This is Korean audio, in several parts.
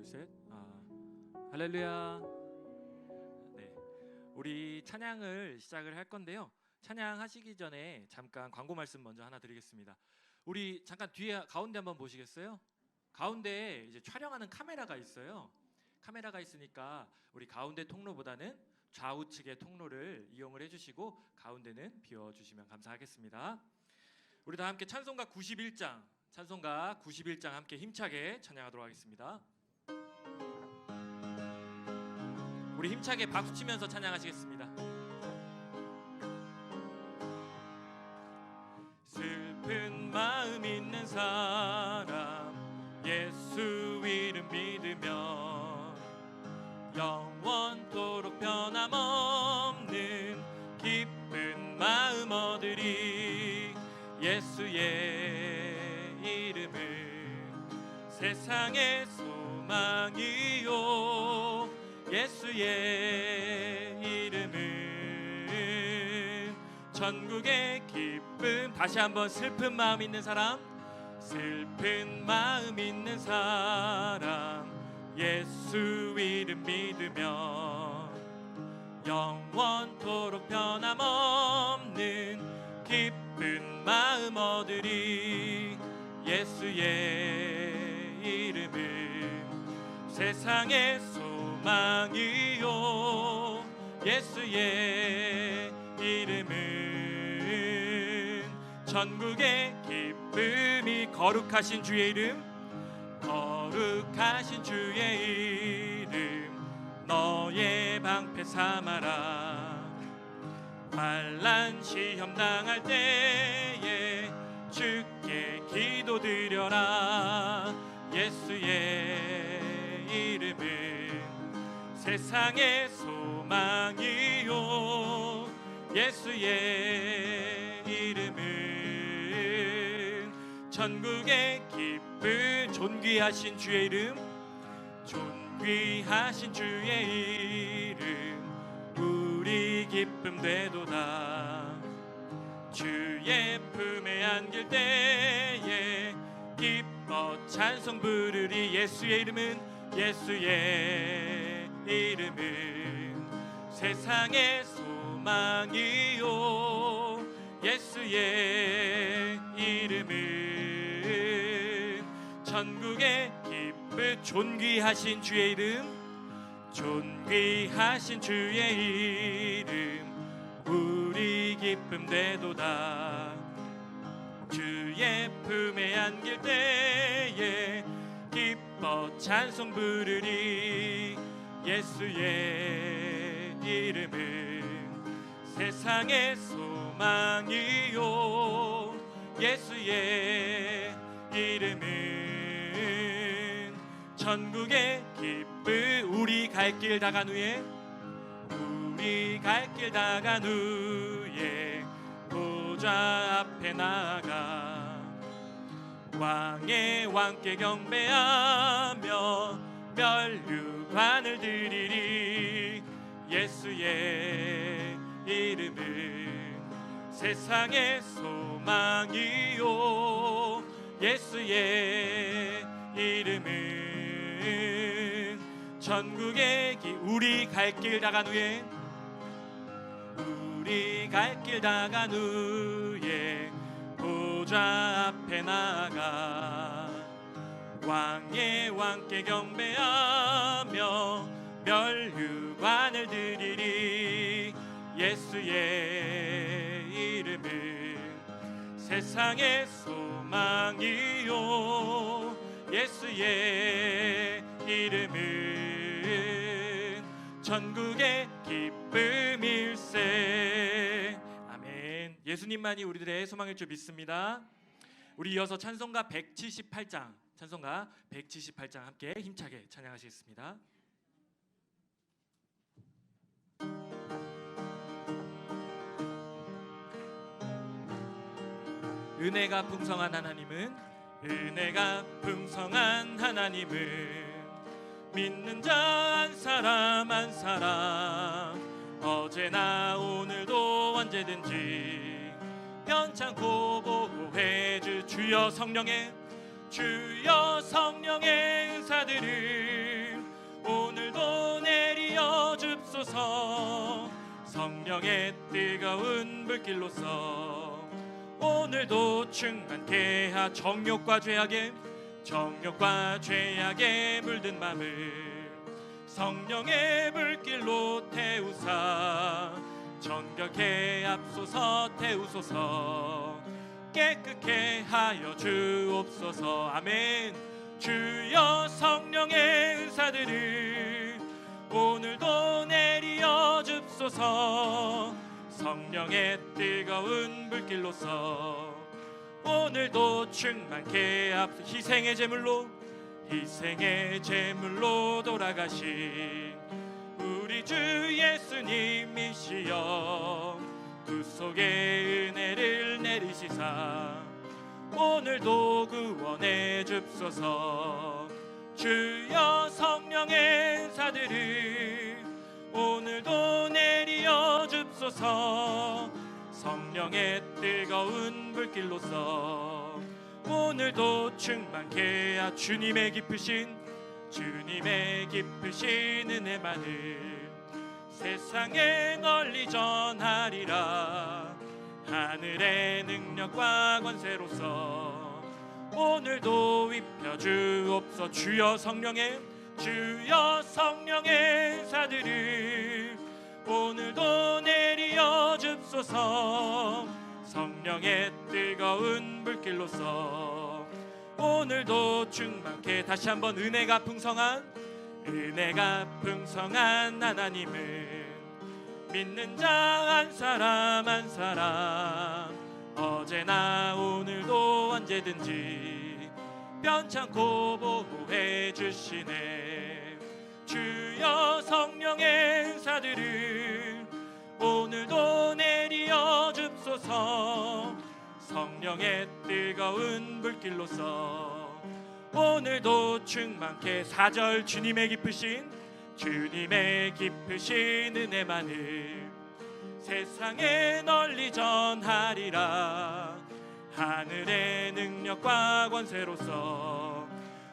셋. 할렐루야. 네, 우리 찬양을 시작을 할 건데요. 찬양하시기 전에 잠깐 광고 말씀 먼저 하나 드리겠습니다. 우리 잠깐 뒤에 가운데 한번 보시겠어요? 가운데에 이제 촬영하는 카메라가 있어요. 카메라가 있으니까 우리 가운데 통로보다는 좌우측의 통로를 이용을 해주시고 가운데는 비워주시면 감사하겠습니다. 우리 다 함께 찬송가 91장 함께 힘차게 찬양하도록 하겠습니다. 우리 힘차게 박수치면서 찬양하시겠습니다. 슬픈 마음 있는 사람 예수 이름 믿으면 영원토록 변함없는 기쁜 마음 얻으리. 예수의 이름은 세상의 소망이요 예수의 이름은 전국의 기쁨. 다시 한번 슬픈 마음 있는 사람 예수 이름 믿으면 영원토록 변함없는 기쁜 마음 얻으리. 예수의 이름은 세상의 소망이요 예수의 이름은 전국의 기쁨이. 거룩하신 주의 이름 너의 방패 삼아라. 환난 시험 당할 때에 주께 기도드려라. 예수의 이름은 세상의 소망이요 예수의 이름은 전국의 기쁨. 존귀하신 주의 이름 우리 기쁨 되도다. 주의 품에 안길 때에 기뻐 찬송 부르리. 예수의 이름은 세상의 소망이요 예수의 이름은 전국의 기쁨. 존귀하신 주의 이름 우리 기쁨 되도다. 주의 품에 안길 때에 기뻐 찬송 부르리. 예수의 이름은 세상의 소망이요 예수의 이름은 전국의 기쁨. 우리 갈 길 다간 후에 보좌 앞에 나가 왕의 왕께 경배하며 면류관을 드리리. 예수의 이름은 세상의 소망이요 예수의 이름은 전국의 우리 갈 길 다간 후에 보좌 앞에 나가 왕의 왕께 경배하며 면류관을 드리리. 예수의 이름은 세상의 소망이요 예수의 이름은 전국의 기쁨일세. 아멘. 예수님만이 우리들의 소망일 줄 믿습니다. 우리 이어서 찬송가 178장 함께 힘차게 찬양하시겠습니다. 은혜가 풍성한 하나님은 믿는 자 한 사람 어제나 오늘도 언제든지 편찮고 보호해 주. 주여 성령의 주여 성령의 은사들을 오늘도 내리어 줍소서. 성령의 뜨거운 불길로서 오늘도 충만케 하 정욕과 죄악에 물든 맘을 성령의 불길로 태우사 정결케 앞서서 태우소서. 깨끗게 하여 주옵소서. 아멘. 주여 성령의 은사들을 오늘도 내리어 줍소서. 성령의 뜨거운 불길로서 오늘도 충만케 앞서 희생의 제물로 돌아가신 우리 주 예수님이시여 구속의 은혜를 내리시사 오늘도 구원해 줍소서. 주여 성령의 은사들을 오늘도 내리어 줍소서. 성령의 뜨거운 불길로서 오늘도 충만케 하 주님의 깊으신 은혜만을 세상에 널리 전하리라. 하늘의 능력과 권세로서 오늘도 입혀 주옵소. 주여 성령의 은사들을 오늘도 내리어 줍소서. 성령의 뜨거운 불길로서 오늘도 충만케 다시 한번 은혜가 풍성한 하나님을 믿는 자 한 사람 어제나 오늘도 언제든지 변찮고 보호해 주시네. 주여 성령의 은사들을 오늘도 내리어 줍소서. 성령의 뜨거운 불길로서 오늘도 충만케 4절 주님의 깊으신 은혜만을 세상에 널리 전하리라. 하늘의 능력과 권세로서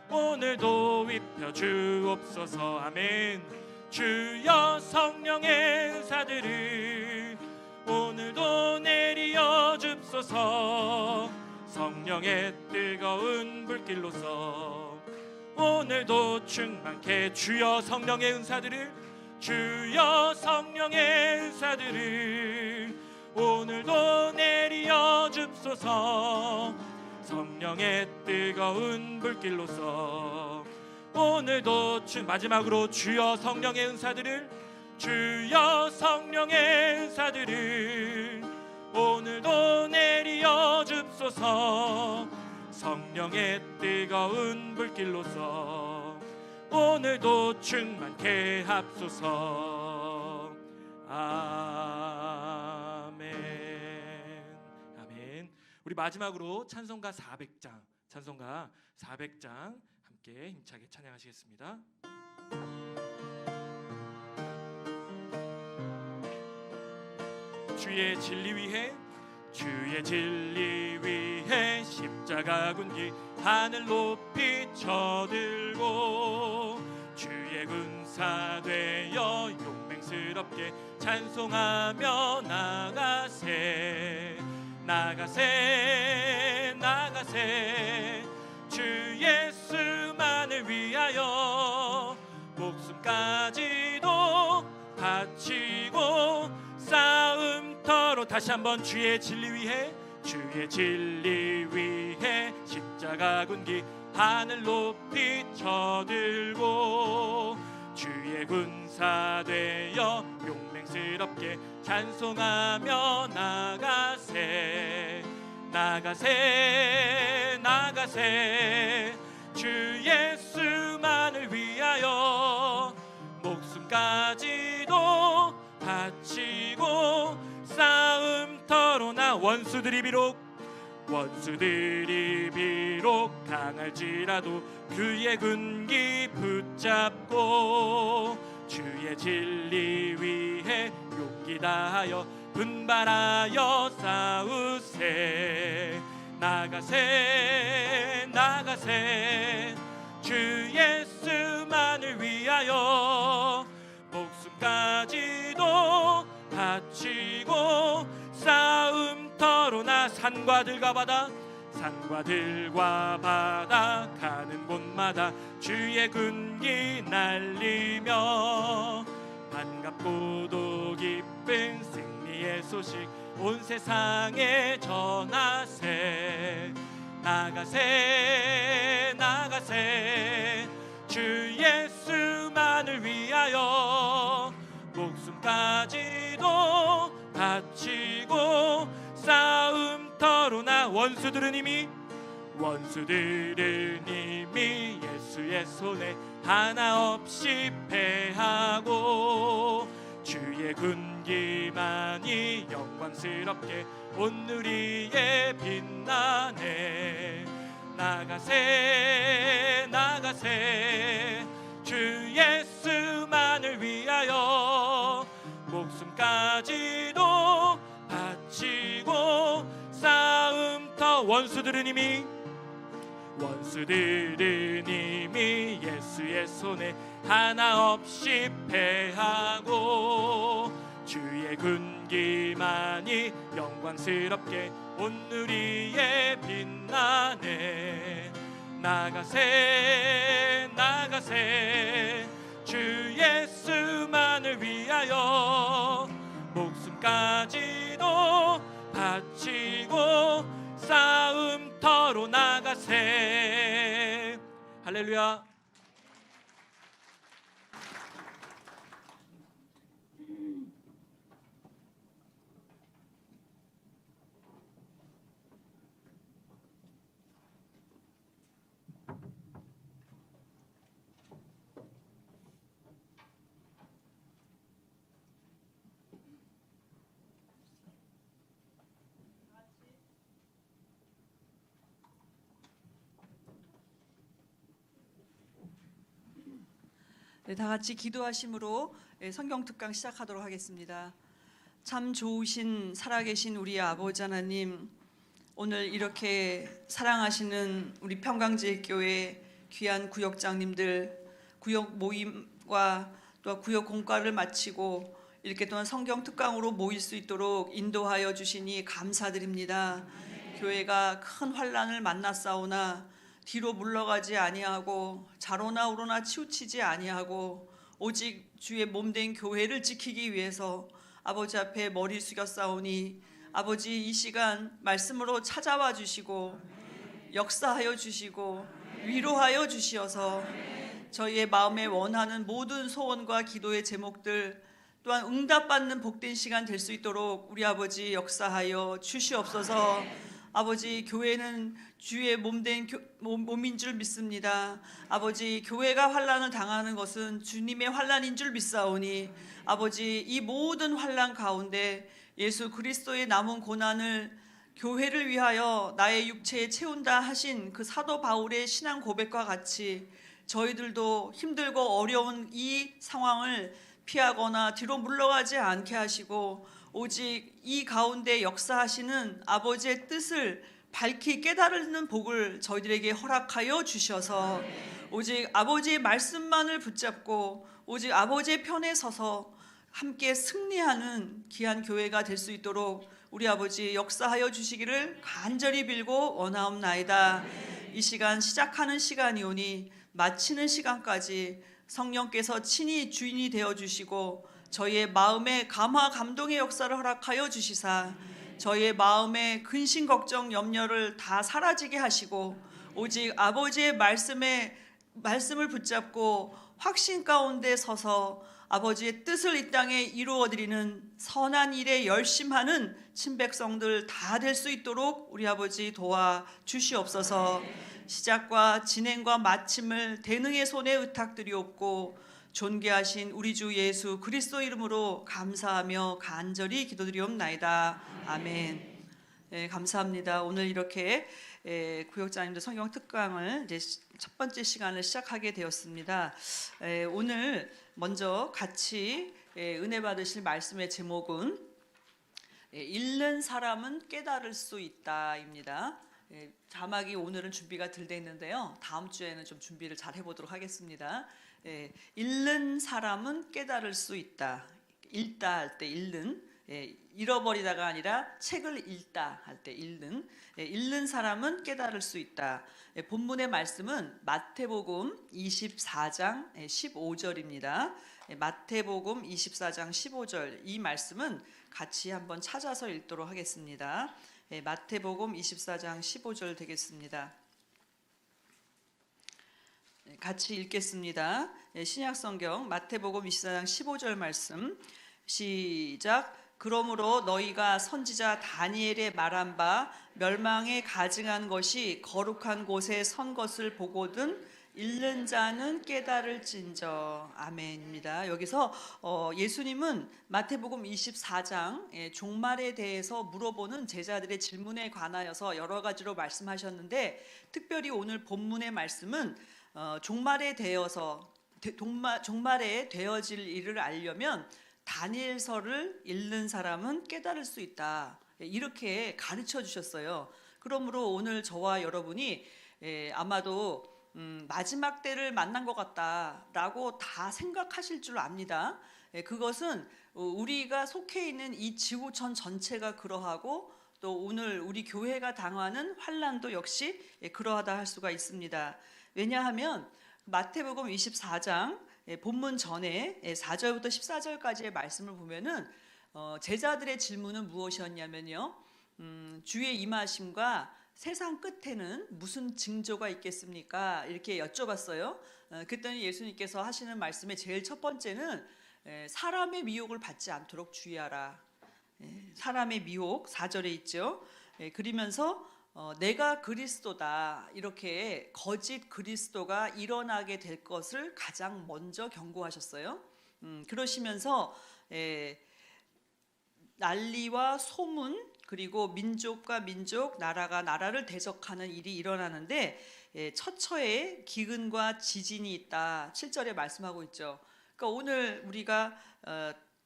오늘도 입혀 주옵소서. 아멘. 주여 성령의 은사들을 오늘도 내리어 줍소서. 성령의 뜨거운 불길로서 오늘도 충만케 주여 성령의 은사들을 오늘도 내리어 줍소서. 성령의 뜨거운 불길로서 오늘도 마지막으로 주여 성령의 은사들을 오늘도 내리어 줍소서. 성령의 뜨거운 불길로서 오늘도 충만케 합소서. 아멘. 아멘. 우리 마지막으로 찬송가 400장 함께 힘차게 찬양하시겠습니다. 주의 진리 위해 십자가 군기 하늘 높이 쳐들고 주의 군사 되어 용맹스럽게 찬송하며 나가세 주 예수만을 위하여 목숨까지도 바치고 싸움터로 다시 한번 주의 진리 위해 십자가 군기 하늘 높이 쳐들고 주의 군사 되어 용맹스럽게 찬송하며 나가세 주 예수만을 위하여 목숨까지도 바치고 싸움터로 나 원수들이 비록 강할지라도 그의 군기 붙잡고 주의 진리 위해 용기 다하여 분발하여 싸우세 나가세 나가세 주 예수만을 위하여 목숨까지도 바치고 싸움터로 나 산과 들과 바다 가는 곳마다 주의 군기 날리며 반갑고도 기쁜 승리의 소식 온 세상에 전하세 나가세 나가세 주 예수만을 위하여 목숨까지도 바치고 싸움터로 나 원수들은 이미 예수의 손에 하나 없이 패하고 주의 군기만이 영광스럽게 온 누리에 빛나네 나가세 나가세 주 예수만을 위하여 목숨까지도 바치고 싸움터 원수들은 이미 예수의 손에 하나 없이 패하고 주의 군기만이 영광스럽게 온 누리에 빛나네 나가세 나가세 주 예수만을 위하여 목숨까지도 바치고 싸움터로 나가세 할렐루야. 네, 다 같이 기도하심으로 성경 특강 시작하도록 하겠습니다. 참 좋으신 살아계신 우리 아버지 하나님, 오늘 이렇게 사랑하시는 우리 평강제일교회 귀한 구역장님들 구역 모임과 또 구역 공과를 마치고 이렇게 또한 성경 특강으로 모일 수 있도록 인도하여 주시니 감사드립니다. 교회가 큰 환난을 만났사오나 뒤로 물러가지 아니하고 좌로나 우로나 치우치지 아니하고 오직 주의 몸된 교회를 지키기 위해서 아버지 앞에 머리 숙였사오니 아버지 이 시간 말씀으로 찾아와 주시고 역사하여 주시고 위로하여 주시어서 저희의 마음에 원하는 모든 소원과 기도의 제목들 또한 응답받는 복된 시간 될 수 있도록 우리 아버지 역사하여 주시옵소서. 아버지, 교회는 주의 몸된 몸인 줄 믿습니다. 아버지, 교회가 환난을 당하는 것은 주님의 환난인 줄 믿사오니 아버지, 이 모든 환난 가운데 예수 그리스도의 남은 고난을 교회를 위하여 나의 육체에 채운다 하신 그 사도 바울의 신앙 고백과 같이 저희들도 힘들고 어려운 이 상황을 피하거나 뒤로 물러가지 않게 하시고 오직 이 가운데 역사하시는 아버지의 뜻을 밝히 깨달는 복을 저희들에게 허락하여 주셔서 오직 아버지의 말씀만을 붙잡고 오직 아버지의 편에 서서 함께 승리하는 귀한 교회가 될 수 있도록 우리 아버지 역사하여 주시기를 간절히 빌고 원하옵나이다. 이 시간 시작하는 시간이오니 마치는 시간까지 성령께서 친히 주인이 되어주시고 저희의 마음에 감화 감동의 역사를 허락하여 주시사 저희의 마음에 근심 걱정 염려를 다 사라지게 하시고 오직 아버지의 말씀을 붙잡고 확신 가운데 서서 아버지의 뜻을 이 땅에 이루어드리는 선한 일에 열심하는 친백성들 다 될 수 있도록 우리 아버지 도와 주시옵소서. 시작과 진행과 마침을 대능의 손에 의탁드리옵고 존귀하신 우리 주 예수 그리스도 이름으로 감사하며 간절히 기도드리옵나이다. 아멘. 네, 감사합니다. 오늘 이렇게 구역장님들 성경 특강을 이제 첫 번째 시간을 시작하게 되었습니다. 오늘 먼저 같이 은혜 받으실 말씀의 제목은 잃는 사람은 깨달을 수 있다입니다. 자막이 오늘은 준비가 덜 돼 있는데요. 다음 주에는 좀 준비를 잘 해보도록 하겠습니다. 읽는 사람은 깨달을 수 있다. 읽다 할 때 읽는, 잃어버리다가 아니라 책을 읽다 할 때 읽는, 읽는 사람은 깨달을 수 있다. 본문의 말씀은 마태복음 24장 15절입니다. 마태복음 24장 15절, 이 말씀은 같이 한번 찾아서 읽도록 하겠습니다. 마태복음 24장 15절 되겠습니다. 같이 읽겠습니다. 신약성경 마태복음 24장 15절 말씀, 시작. 그러므로 너희가 선지자 다니엘의 말한 바 멸망에 가증한 것이 거룩한 곳에 선 것을 보거든 읽는 자는 깨달을진저. 아멘입니다. 여기서 예수님은 마태복음 24장 종말에 대해서 물어보는 제자들의 질문에 관하여서 여러 가지로 말씀하셨는데, 특별히 오늘 본문의 말씀은 종말에 되어질 일을 알려면 다니엘서를 읽는 사람은 깨달을 수 있다, 이렇게 가르쳐 주셨어요. 그러므로 오늘 저와 여러분이 아마도 마지막 때를 만난 것 같다라고 다 생각하실 줄 압니다. 그것은 우리가 속해 있는 이 지구촌 전체가 그러하고, 또 오늘 우리 교회가 당하는 환난도 역시 그러하다 할 수가 있습니다. 왜냐하면 마태복음 24장 본문 전에 4절부터 14절까지의 말씀을 보면은 제자들의 질문은 무엇이었냐면요, 주의 임하심과 세상 끝에는 무슨 징조가 있겠습니까? 이렇게 여쭤봤어요. 그랬더니 예수님께서 하시는 말씀의 제일 첫 번째는 사람의 미혹을 받지 않도록 주의하라. 사람의 미혹 4절에 있죠. 그러면서 내가 그리스도다, 이렇게 거짓 그리스도가 일어나게 될 것을 가장 먼저 경고하셨어요. 그러시면서 난리와 소문, 그리고 민족과 민족, 나라가 나라를 대적하는 일이 일어나는데 처처에 기근과 지진이 있다, 7절에 말씀하고 있죠. 그러니까 오늘 우리가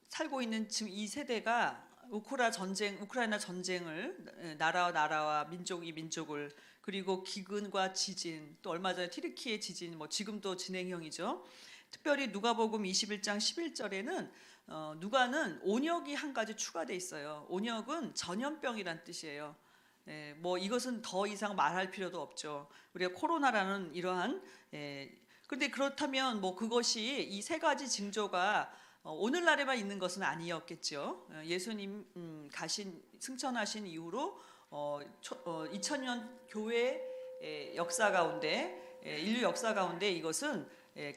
살고 있는 지금 이 세대가 우크라이나 전쟁을, 나라와 나라와 민족이 민족을, 그리고 기근과 지진, 또 얼마 전에 튀르키예 지진, 지금도 진행형이죠. 특별히 누가복음 21장 11절에는 누가는 온역이 한 가지 추가돼 있어요. 온역은 전염병이란 뜻이에요. 이것은 더 이상 말할 필요도 없죠. 우리가 코로나라는 이러한, 그런데 그렇다면 그것이 이 세 가지 징조가 오늘날에만 있는 것은 아니었겠죠. 예수님 승천하신 이후로 2000년 교회 역사 가운데, 인류 역사 가운데 이것은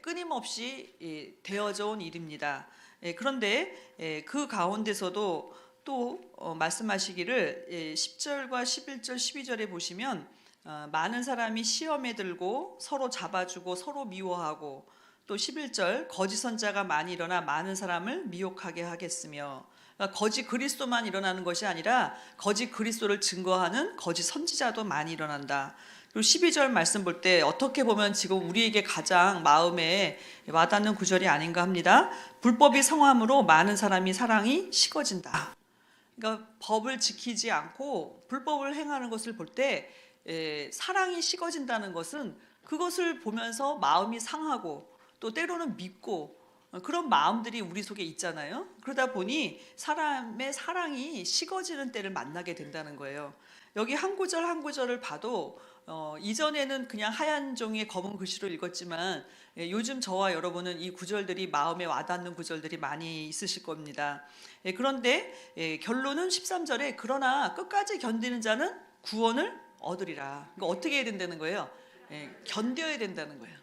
끊임없이 되어져 온 일입니다. 그런데 그 가운데서도 또 말씀하시기를 10절과 11절 12절에 보시면 많은 사람이 시험에 들고 서로 잡아주고 서로 미워하고, 또 11절 거짓 선자가 많이 일어나 많은 사람을 미혹하게 하겠으며, 그러니까 거짓 그리스도만 일어나는 것이 아니라 거짓 그리스도를 증거하는 거짓 선지자도 많이 일어난다. 그리고 12절 말씀 볼 때 어떻게 보면 지금 우리에게 가장 마음에 와닿는 구절이 아닌가 합니다. 불법이 성함으로 많은 사랑이 식어진다. 그러니까 법을 지키지 않고 불법을 행하는 것을 볼 때 사랑이 식어진다는 것은 그것을 보면서 마음이 상하고, 또 때로는 믿고, 그런 마음들이 우리 속에 있잖아요. 그러다 보니 사람의 사랑이 식어지는 때를 만나게 된다는 거예요. 여기 한 구절 한 구절을 봐도 이전에는 그냥 하얀 종이에 검은 글씨로 읽었지만 요즘 저와 여러분은 이 구절들이 마음에 와닿는 구절들이 많이 있으실 겁니다. 그런데 결론은 13절에 그러나 끝까지 견디는 자는 구원을 얻으리라. 그러니까 어떻게 해야 된다는 거예요? 견뎌야 된다는 거예요.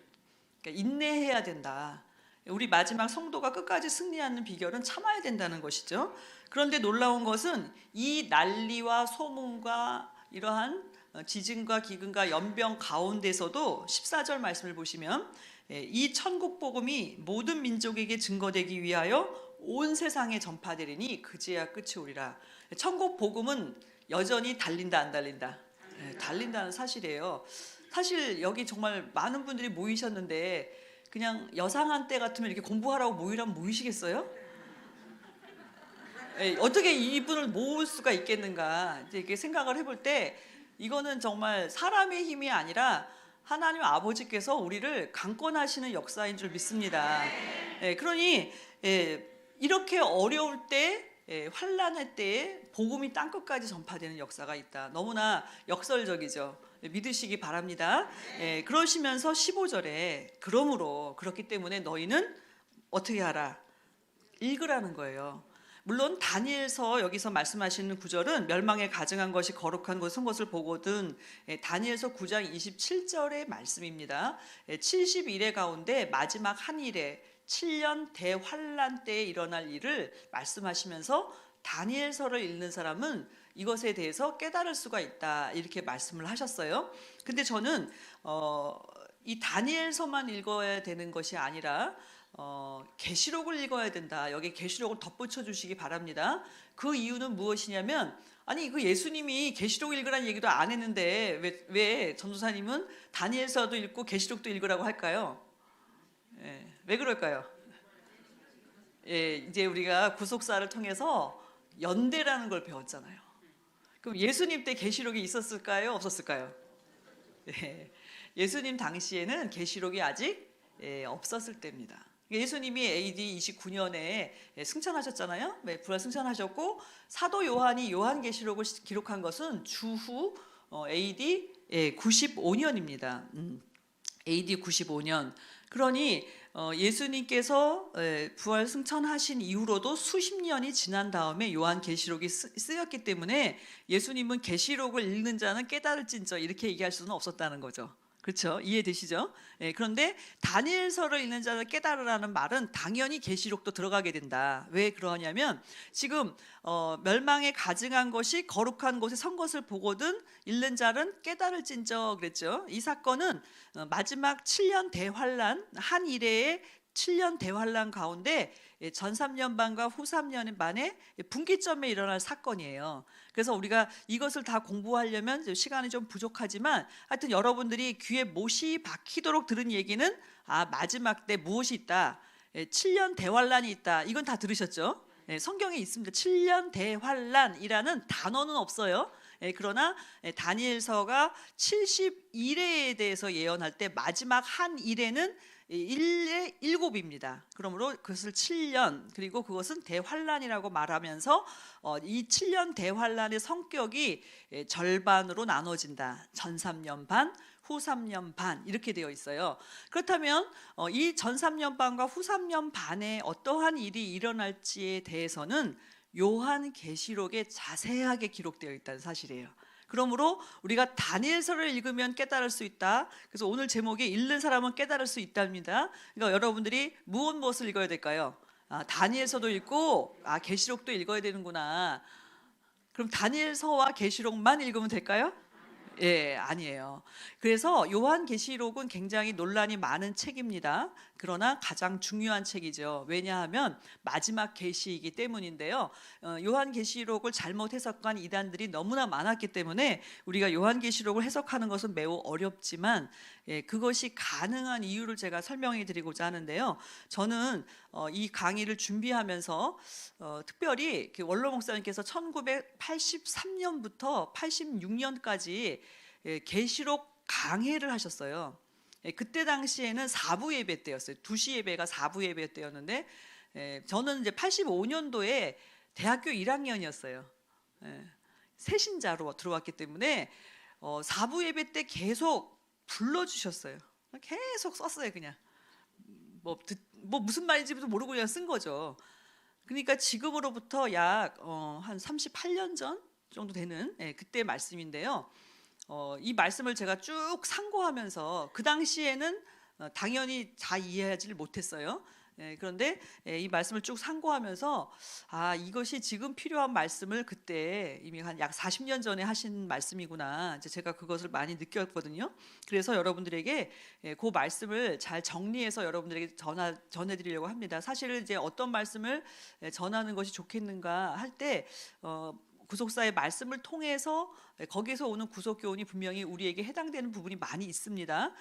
그러니까 인내해야 된다. 우리 마지막 성도가 끝까지 승리하는 비결은 참아야 된다는 것이죠. 그런데 놀라운 것은 이 난리와 소문과 이러한 지진과 기근과 연병 가운데서도 14절 말씀을 보시면 이 천국 복음이 모든 민족에게 증거되기 위하여 온 세상에 전파되리니 그제야 끝이 오리라. 천국 복음은 여전히 달린다 안 달린다? 달린다는 사실이에요. 사실 여기 정말 많은 분들이 모이셨는데 그냥 여상한 때 같으면 이렇게 공부하라고 모이라면 모이시겠어요? 어떻게 이분을 모을 수가 있겠는가 이렇게 생각을 해볼 때 이거는 정말 사람의 힘이 아니라 하나님 아버지께서 우리를 강권하시는 역사인 줄 믿습니다. 그러니 이렇게 어려울 때, 환난의 때에 복음이 땅끝까지 전파되는 역사가 있다. 너무나 역설적이죠. 믿으시기 바랍니다. 그러시면서 15절에 그러므로 그렇기 때문에 너희는 어떻게 하라? 읽으라는 거예요. 물론 다니엘서 여기서 말씀하시는 구절은 멸망에 가증한 것이 거룩한 것은 것을 보거든, 다니엘서 9장 27절의 말씀입니다. 70일의 가운데 마지막 한 일에 7년 대환란 때에 일어날 일을 말씀하시면서 다니엘서를 읽는 사람은 이것에 대해서 깨달을 수가 있다, 이렇게 말씀을 하셨어요. 근데 저는 이 다니엘서만 읽어야 되는 것이 아니라 계시록을 읽어야 된다. 여기 계시록을 덧붙여 주시기 바랍니다. 그 이유는 무엇이냐면, 아니 그 예수님이 계시록 읽으라는 얘기도 안 했는데 왜 전도사님은 다니엘서도 읽고 계시록도 읽으라고 할까요? 왜 그럴까요? 이제 우리가 구속사를 통해서 연대라는 걸 배웠잖아요. 그럼 예수님 때 계시록이 있었을까요? 없었을까요? 예수님 당시에는 계시록이 아직 없었을 때입니다. 예수님이 AD 29년에 승천하셨잖아요. 부활 승천하셨고, 사도 요한이 요한계시록을 기록한 것은 주후 AD 95년입니다. AD 95년. 그러니 예수님께서 부활 승천하신 이후로도 수십 년이 지난 다음에 요한계시록이 쓰였기 때문에 예수님은 계시록을 읽는 자는 깨달을진저 이렇게 얘기할 수는 없었다는 거죠. 그렇죠? 이해되시죠? 그런데 다니엘서를 읽는 자를 깨달으라는 말은 당연히 계시록도 들어가게 된다. 왜 그러냐면 지금 멸망에 가증한 것이 거룩한 곳에 선 것을 보거든 읽는 자는 깨달을진저 그랬죠. 이 사건은 마지막 7년 대환란, 한 일회의 7년 대환란 가운데 전 3년 반과 후 3년 반의 분기점에 일어날 사건이에요. 그래서 우리가 이것을 다 공부하려면 시간이 좀 부족하지만 하여튼 여러분들이 귀에 못이 박히도록 들은 얘기는 마지막 때 무엇이 있다, 7년 대환란이 있다, 이건 다 들으셨죠? 성경에 있습니다. 7년 대환란이라는 단어는 없어요. 그러나 다니엘서가 71회에 대해서 예언할 때 마지막 한 일회는 1의 7입니다. 그러므로 그것을 7년, 그리고 그것은 대환란이라고 말하면서 이 7년 대환란의 성격이 절반으로 나눠진다. 전 3년 반, 후 3년 반 이렇게 되어 있어요. 그렇다면 이 전 3년 반과 후 3년 반에 어떠한 일이 일어날지에 대해서는 요한계시록에 자세하게 기록되어 있다는 사실이에요. 그러므로 우리가 다니엘서를 읽으면 깨달을 수 있다. 그래서 오늘 제목이 읽는 사람은 깨달을 수 있답니다. 그러니까 여러분들이 무엇을 읽어야 될까요? 다니엘서도 읽고 계시록도 읽어야 되는구나. 그럼 다니엘서와 계시록만 읽으면 될까요? 아니에요. 그래서 요한계시록은 굉장히 논란이 많은 책입니다. 그러나 가장 중요한 책이죠. 왜냐하면 마지막 계시이기 때문인데요. 요한계시록을 잘못 해석한 이단들이 너무나 많았기 때문에 우리가 요한계시록을 해석하는 것은 매우 어렵지만 그것이 가능한 이유를 제가 설명해 드리고자 하는데요. 저는 이 강의를 준비하면서 특별히 원로 목사님께서 1983년부터 86년까지 계시록 강해를 하셨어요. 그때 당시에는 4부 예배 때였어요. 2시 예배가 4부 예배 때였는데 저는 이제 85년도에 대학교 1학년이었어요. 새신자로 들어왔기 때문에 4부 예배 때 계속 불러주셨어요. 계속 썼어요. 그냥 뭐 무슨 말인지도 모르고 그냥 쓴 거죠. 그러니까 지금으로부터 약 한 38년 전 정도 되는 그때 말씀인데요. 이 말씀을 제가 쭉 상고하면서 그 당시에는 당연히 잘 이해하지를 못했어요. 그런데 이 말씀을 쭉 상고하면서 이것이 지금 필요한 말씀을 그때 이미 한 약 40년 전에 하신 말씀이구나. 이제 제가 그것을 많이 느꼈거든요. 그래서 여러분들에게 그 말씀을 잘 정리해서 여러분들에게 전해드리려고 합니다. 사실 이제 어떤 말씀을 전하는 것이 좋겠는가 할 때 구속사의 말씀을 통해서 거기서 오는 구속 교훈이 분명히 우리에게 해당되는 부분이 많이 있습니다.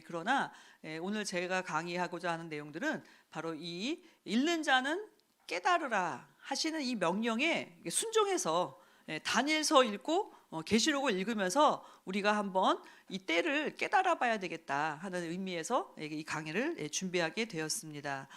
그러나 오늘 제가 강의하고자 하는 내용들은 바로 이 읽는 자는 깨달으라 하시는 이 명령에 순종해서 다니엘서 읽고 계시록을 읽으면서 우리가 한번 이 때를 깨달아 봐야 되겠다 하는 의미에서 이 강의를 준비하게 되었습니다.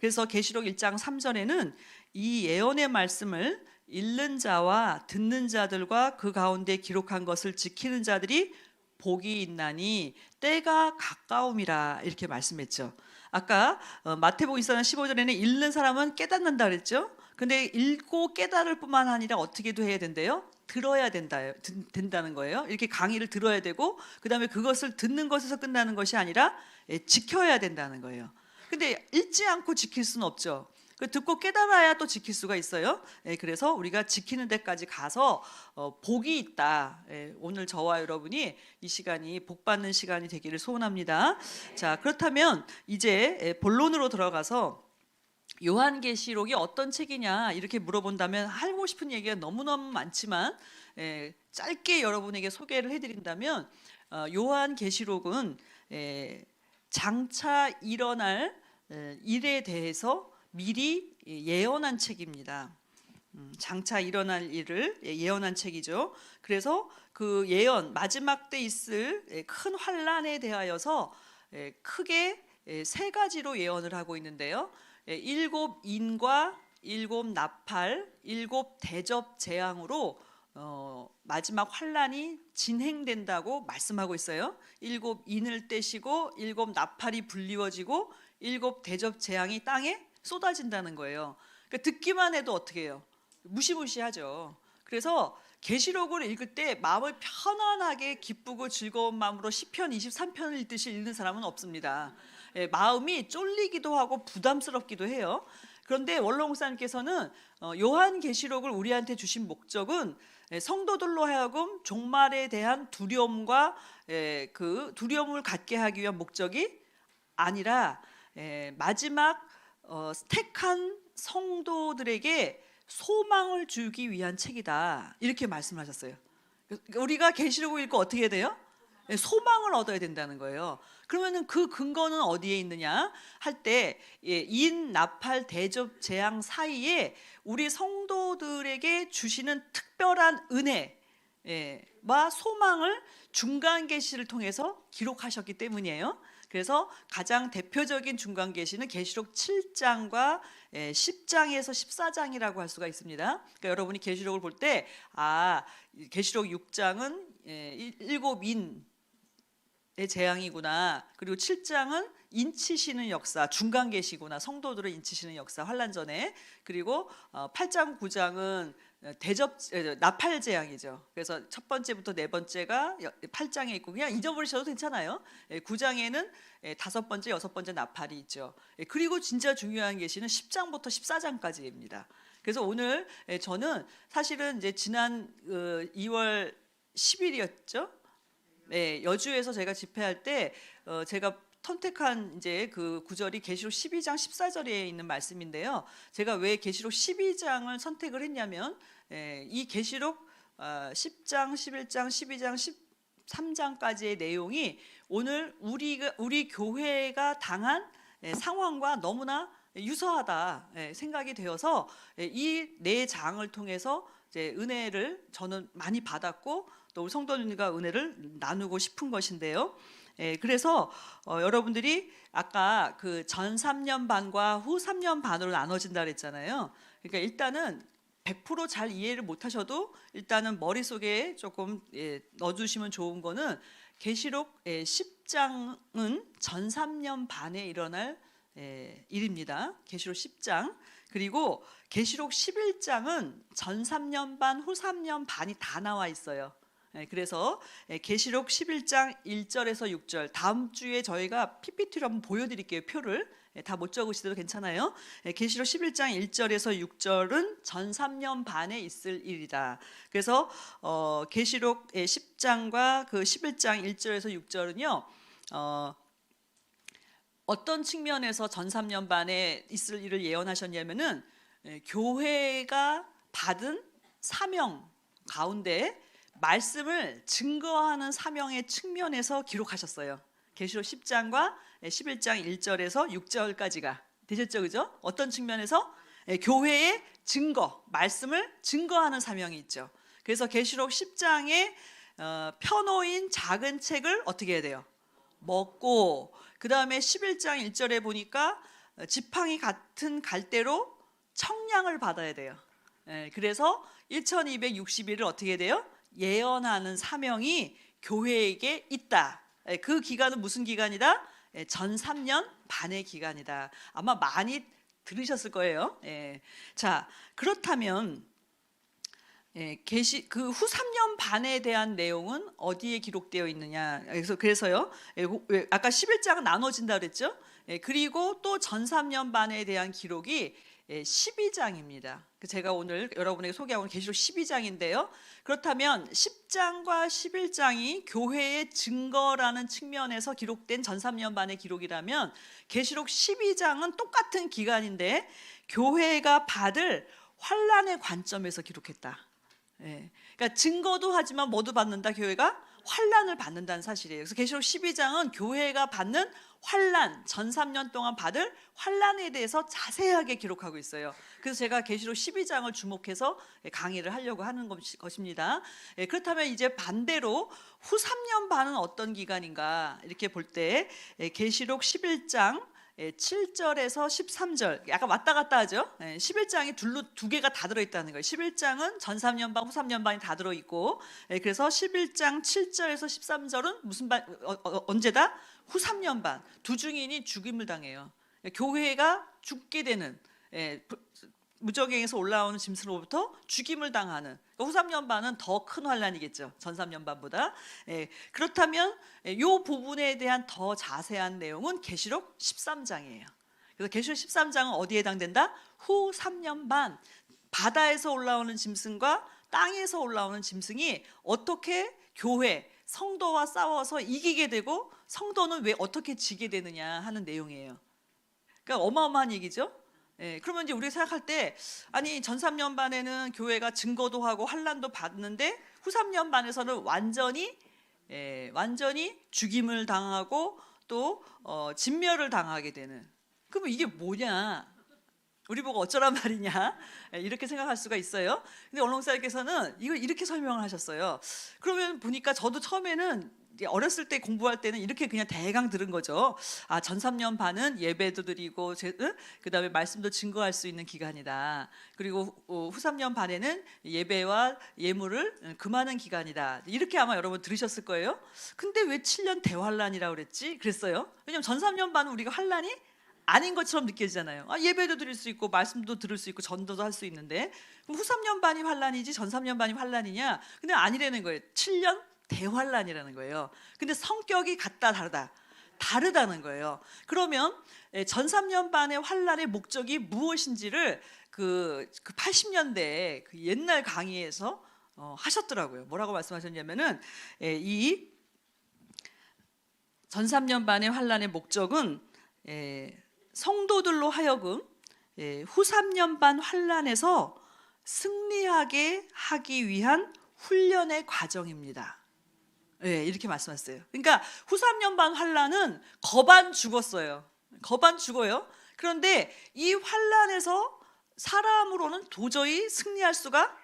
그래서 계시록 1장 3절에는 이 예언의 말씀을 읽는 자와 듣는 자들과 그 가운데 기록한 것을 지키는 자들이 복이 있나니 때가 가까움이라 이렇게 말씀했죠. 아까 마태복음 24장 15절에는 읽는 사람은 깨닫는다 그랬죠. 근데 읽고 깨달을 뿐만 아니라 어떻게도 해야 된대요? 들어야 된다는 거예요. 이렇게 강의를 들어야 되고 그다음에 그것을 듣는 것에서 끝나는 것이 아니라 지켜야 된다는 거예요. 근데 읽지 않고 지킬 수는 없죠. 듣고 깨달아야 또 지킬 수가 있어요. 그래서 우리가 지키는 데까지 가서 복이 있다. 오늘 저와 여러분이 이 시간이 복 받는 시간이 되기를 소원합니다. 자, 그렇다면 이제 본론으로 들어가서 요한계시록이 어떤 책이냐 이렇게 물어본다면 하고 싶은 얘기가 너무너무 많지만 짧게 여러분에게 소개를 해드린다면 요한계시록은 장차 일어날 일에 대해서 미리 예언한 책입니다. 장차 일어날 일을 예언한 책이죠. 그래서 그 예언 마지막 때 있을 큰 환란에 대하여서 크게 세 가지로 예언을 하고 있는데요. 7 인과 7 나팔, 7 대접 재앙으로 마지막 환란이 진행된다고 말씀하고 있어요. 7 인을 떼시고 7 나팔이 불리워지고 7 대접 재앙이 땅에 쏟아진다는 거예요. 그러니까 듣기만 해도 어떻게 해요? 무시무시하죠. 그래서 계시록을 읽을 때 마음을 편안하게 기쁘고 즐거운 마음으로 시편 23편을 읽듯이 읽는 사람은 없습니다. 마음이 쫄리기도 하고 부담스럽기도 해요. 그런데 원로 목사님께서는 요한계시록을 우리한테 주신 목적은 성도들로 하여금 종말에 대한 두려움과 그 두려움을 갖게 하기 위한 목적이 아니라 마지막 택한 성도들에게 소망을 주기 위한 책이다 이렇게 말씀하셨어요. 우리가 계시록을 읽고 어떻게 해야 돼요? 소망을 얻어야 된다는 거예요. 그러면은 그 근거는 어디에 있느냐 할 때 인, 나팔, 대접, 재앙 사이에 우리 성도들에게 주시는 특별한 은혜와 소망을 중간 계시를 통해서 기록하셨기 때문이에요. 그래서 가장 대표적인 중간 계시는 계시록 7장과 10장에서 14장이라고 할 수가 있습니다. 그러니까 여러분이 계시록을 볼 때 계시록 6장은 7 인의 재앙이구나. 그리고 7장은 인치시는 역사, 중간 계시구나. 성도들을 인치시는 역사, 환란 전에. 그리고 8장, 9장은 나팔 재앙이죠. 그래서 첫 번째부터 네 번째가 8장에 있고 그냥 잊어버리셔도 괜찮아요. 9장에는 다섯 번째, 여섯 번째 나팔이 있죠. 그리고 진짜 중요한 계시는 10장부터 14장까지입니다. 그래서 오늘 저는 사실은 이제 지난 2월 10일이었죠. 여주에서 제가 집회할 때 제가 선택한 이제 그 구절이 계시록 12장 14절에 있는 말씀인데요. 제가 왜 계시록 12장을 선택을 했냐면 이 계시록 10장, 11장, 12장, 13장까지의 내용이 오늘 우리 교회가 당한 상황과 너무나 유사하다 생각이 되어서 이 네 장을 통해서 이제 은혜를 저는 많이 받았고 또 우리 성도님과 은혜를 나누고 싶은 것인데요. 그래서 여러분들이 아까 그 전 3년 반과 후 3년 반으로 나눠진다 그랬잖아요. 그러니까 일단은 100% 잘 이해를 못하셔도 일단은 머릿속에 조금 넣어주시면 좋은 거는 계시록 10장은 전 3년 반에 일어날 일입니다. 계시록 10장. 그리고 계시록 11장은 전 3년 반, 후 3년 반이 다 나와 있어요. 그래서 계시록 11장 1절에서 6절 다음 주에 저희가 PPT로 한번 보여드릴게요. 표를 다 못 적으시도 괜찮아요. 계시록 11장 1절에서 6절은 전 3년 반에 있을 일이다. 그래서 계시록 10장과 그 11장 1절에서 6절은요 어떤 측면에서 전 3년 반에 있을 일을 예언하셨냐면은 교회가 받은 사명 가운데 말씀을 증거하는 사명의 측면에서 기록하셨어요. 계시록 10장과 11장 1절에서 6절까지가 되셨죠, 그죠? 어떤 측면에서 교회의 증거, 말씀을 증거하는 사명이 있죠. 그래서 계시록 10장에 펴놓인 작은 책을 어떻게 해야 돼요? 먹고, 그 다음에 11장 1절에 보니까 지팡이 같은 갈대로 청량을 받아야 돼요. 그래서 1260일을 어떻게 해야 돼요? 예언하는 사명이 교회에게 있다. 그 기간은 무슨 기간이다? 전 3년 반의 기간이다. 아마 많이 들으셨을 거예요. 자, 그렇다면 그 후 3년 반에 대한 내용은 어디에 기록되어 있느냐? 그래서요. 아까 11장은 나눠진다 그랬죠? 그리고 또 전 3년 반에 대한 기록이 12장입니다. 제가 오늘 여러분에게 소개하고 계시록 12장인데요. 그렇다면 10장과 11장이 교회의 증거라는 측면에서 기록된 전 3년 반의 기록이라면 계시록 12장은 똑같은 기간인데 교회가 받을 환난의 관점에서 기록했다. 그러니까 증거도 하지만 뭐도 받는다? 교회가 환난을 받는다는 사실이에요. 그래서 계시록 12장은 교회가 받는 환난, 전 3년 동안 받을 환난에 대해서 자세하게 기록하고 있어요. 그래서 제가 계시록 12장을 주목해서 강의를 하려고 하는 것입니다. 그렇다면 이제 반대로 후 3년 반은 어떤 기간인가 이렇게 볼 때 계시록 11장 7절에서 13절 약간 왔다 갔다 하죠. 11장이 두 개가 다 들어있다는 거예요. 11장은 전 3년 반, 후 3년 반이 다 들어있고, 그래서 11장 7절에서 13절은 무슨 반, 언제다? 후 3년 반. 두 증인이 죽임을 당해요. 교회가 죽게 되는, 무저갱에서 올라오는 짐승으로부터 죽임을 당하는, 후 3년 반은 더 큰 환난이겠죠. 전 3년 반보다. 그렇다면 이 부분에 대한 더 자세한 내용은 계시록 13장이에요. 그래서 계시록 13장은 어디에 해당된다? 후 3년 반. 바다에서 올라오는 짐승과 땅에서 올라오는 짐승이 어떻게 교회, 성도와 싸워서 이기게 되고 성도는 왜 어떻게 지게 되느냐 하는 내용이에요. 그러니까 어마어마한 얘기죠. 그러면 이제 우리가 생각할 때 아니 전 3년 반에는 교회가 증거도 하고 환난도 받는데 후 3년 반에서는 완전히 죽임을 당하고 또 진멸을 당하게 되는. 그러면 이게 뭐냐? 우리 보고 어쩌란 말이냐? 이렇게 생각할 수가 있어요. 근데 언론사님께서는 이걸 이렇게 설명을 하셨어요. 그러면 보니까 저도 처음에는 어렸을 때 공부할 때는 이렇게 그냥 대강 들은 거죠. 아, 전 3년 반은 예배도 드리고 그다음에 말씀도 증거할 수 있는 기간이다. 그리고 후 3년 반에는 예배와 예물을 금하는 기간이다. 이렇게 아마 여러분 들으셨을 거예요. 근데 왜 7년 대환란이라고 그랬지? 그랬어요. 왜냐면 전 3년 반은 우리가 환란이 아닌 것처럼 느껴지잖아요. 예배도 드릴 수 있고 말씀도 들을 수 있고 전도도 할 수 있는데 그럼 후 3년 반이 환란이지 전 3년 반이 환란이냐? 근데 아니라는 거예요. 7년 대환란이라는 거예요. 근데 성격이 같다 다르다는 거예요. 그러면 전 3년 반의 환란의 목적이 무엇인지를 그 80년대 그 옛날 강의에서 하셨더라고요. 뭐라고 말씀하셨냐면은 이 전 3년 반의 환란의 목적은 성도들로 하여금 후 3년 반 환란에서 승리하게 하기 위한 훈련의 과정입니다. 이렇게 말씀하셨어요. 그러니까 후 3년 반 환란은 거반 죽었어요. 거반 죽어요. 그런데 이 환란에서 사람으로는 도저히 승리할 수가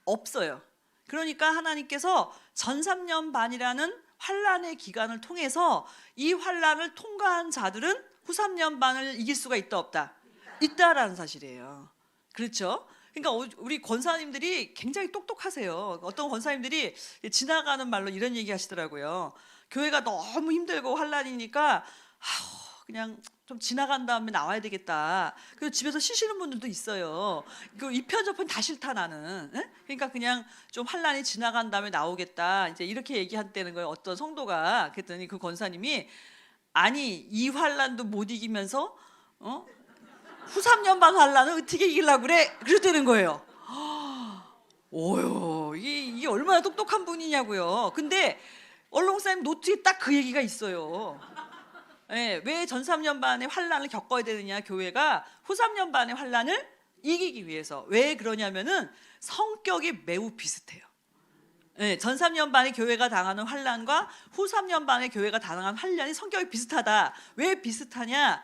없어요. 그러니까 하나님께서 전 3년 반이라는 환란의 기간을 통해서 이 환란을 통과한 자들은 후 3년 반을 이길 수가 있다 없다? 있다라는 사실이에요. 그렇죠? 그러니까 우리 권사님들이 굉장히 똑똑하세요. 어떤 권사님들이 지나가는 말로 이런 얘기 하시더라고요. 교회가 너무 힘들고 환란이니까 그냥 좀 지나간 다음에 나와야 되겠다. 그래서 집에서 쉬시는 분들도 있어요. 그 이편저편 다 싫다 나는. 그러니까 그냥 좀 환란이 지나간 다음에 나오겠다. 이제 이렇게 얘기한다는 거예요. 어떤 성도가. 그랬더니 그 권사님이 아니 이 환란도 못 이기면서 후 3년 반 환란을 어떻게 이기려고 그래? 그랬다는 거예요. 오요, 이게 얼마나 똑똑한 분이냐고요. 근데 얼렁사님 노트에 딱 그 얘기가 있어요. 왜 전 3년 반의 환란을 겪어야 되느냐? 교회가 후 3년 반의 환란을 이기기 위해서. 왜 그러냐면은 성격이 매우 비슷해요. 전 3년 반의 교회가 당하는 환란과 후 3년 반의 교회가 당한 환란이 성격이 비슷하다. 왜 비슷하냐?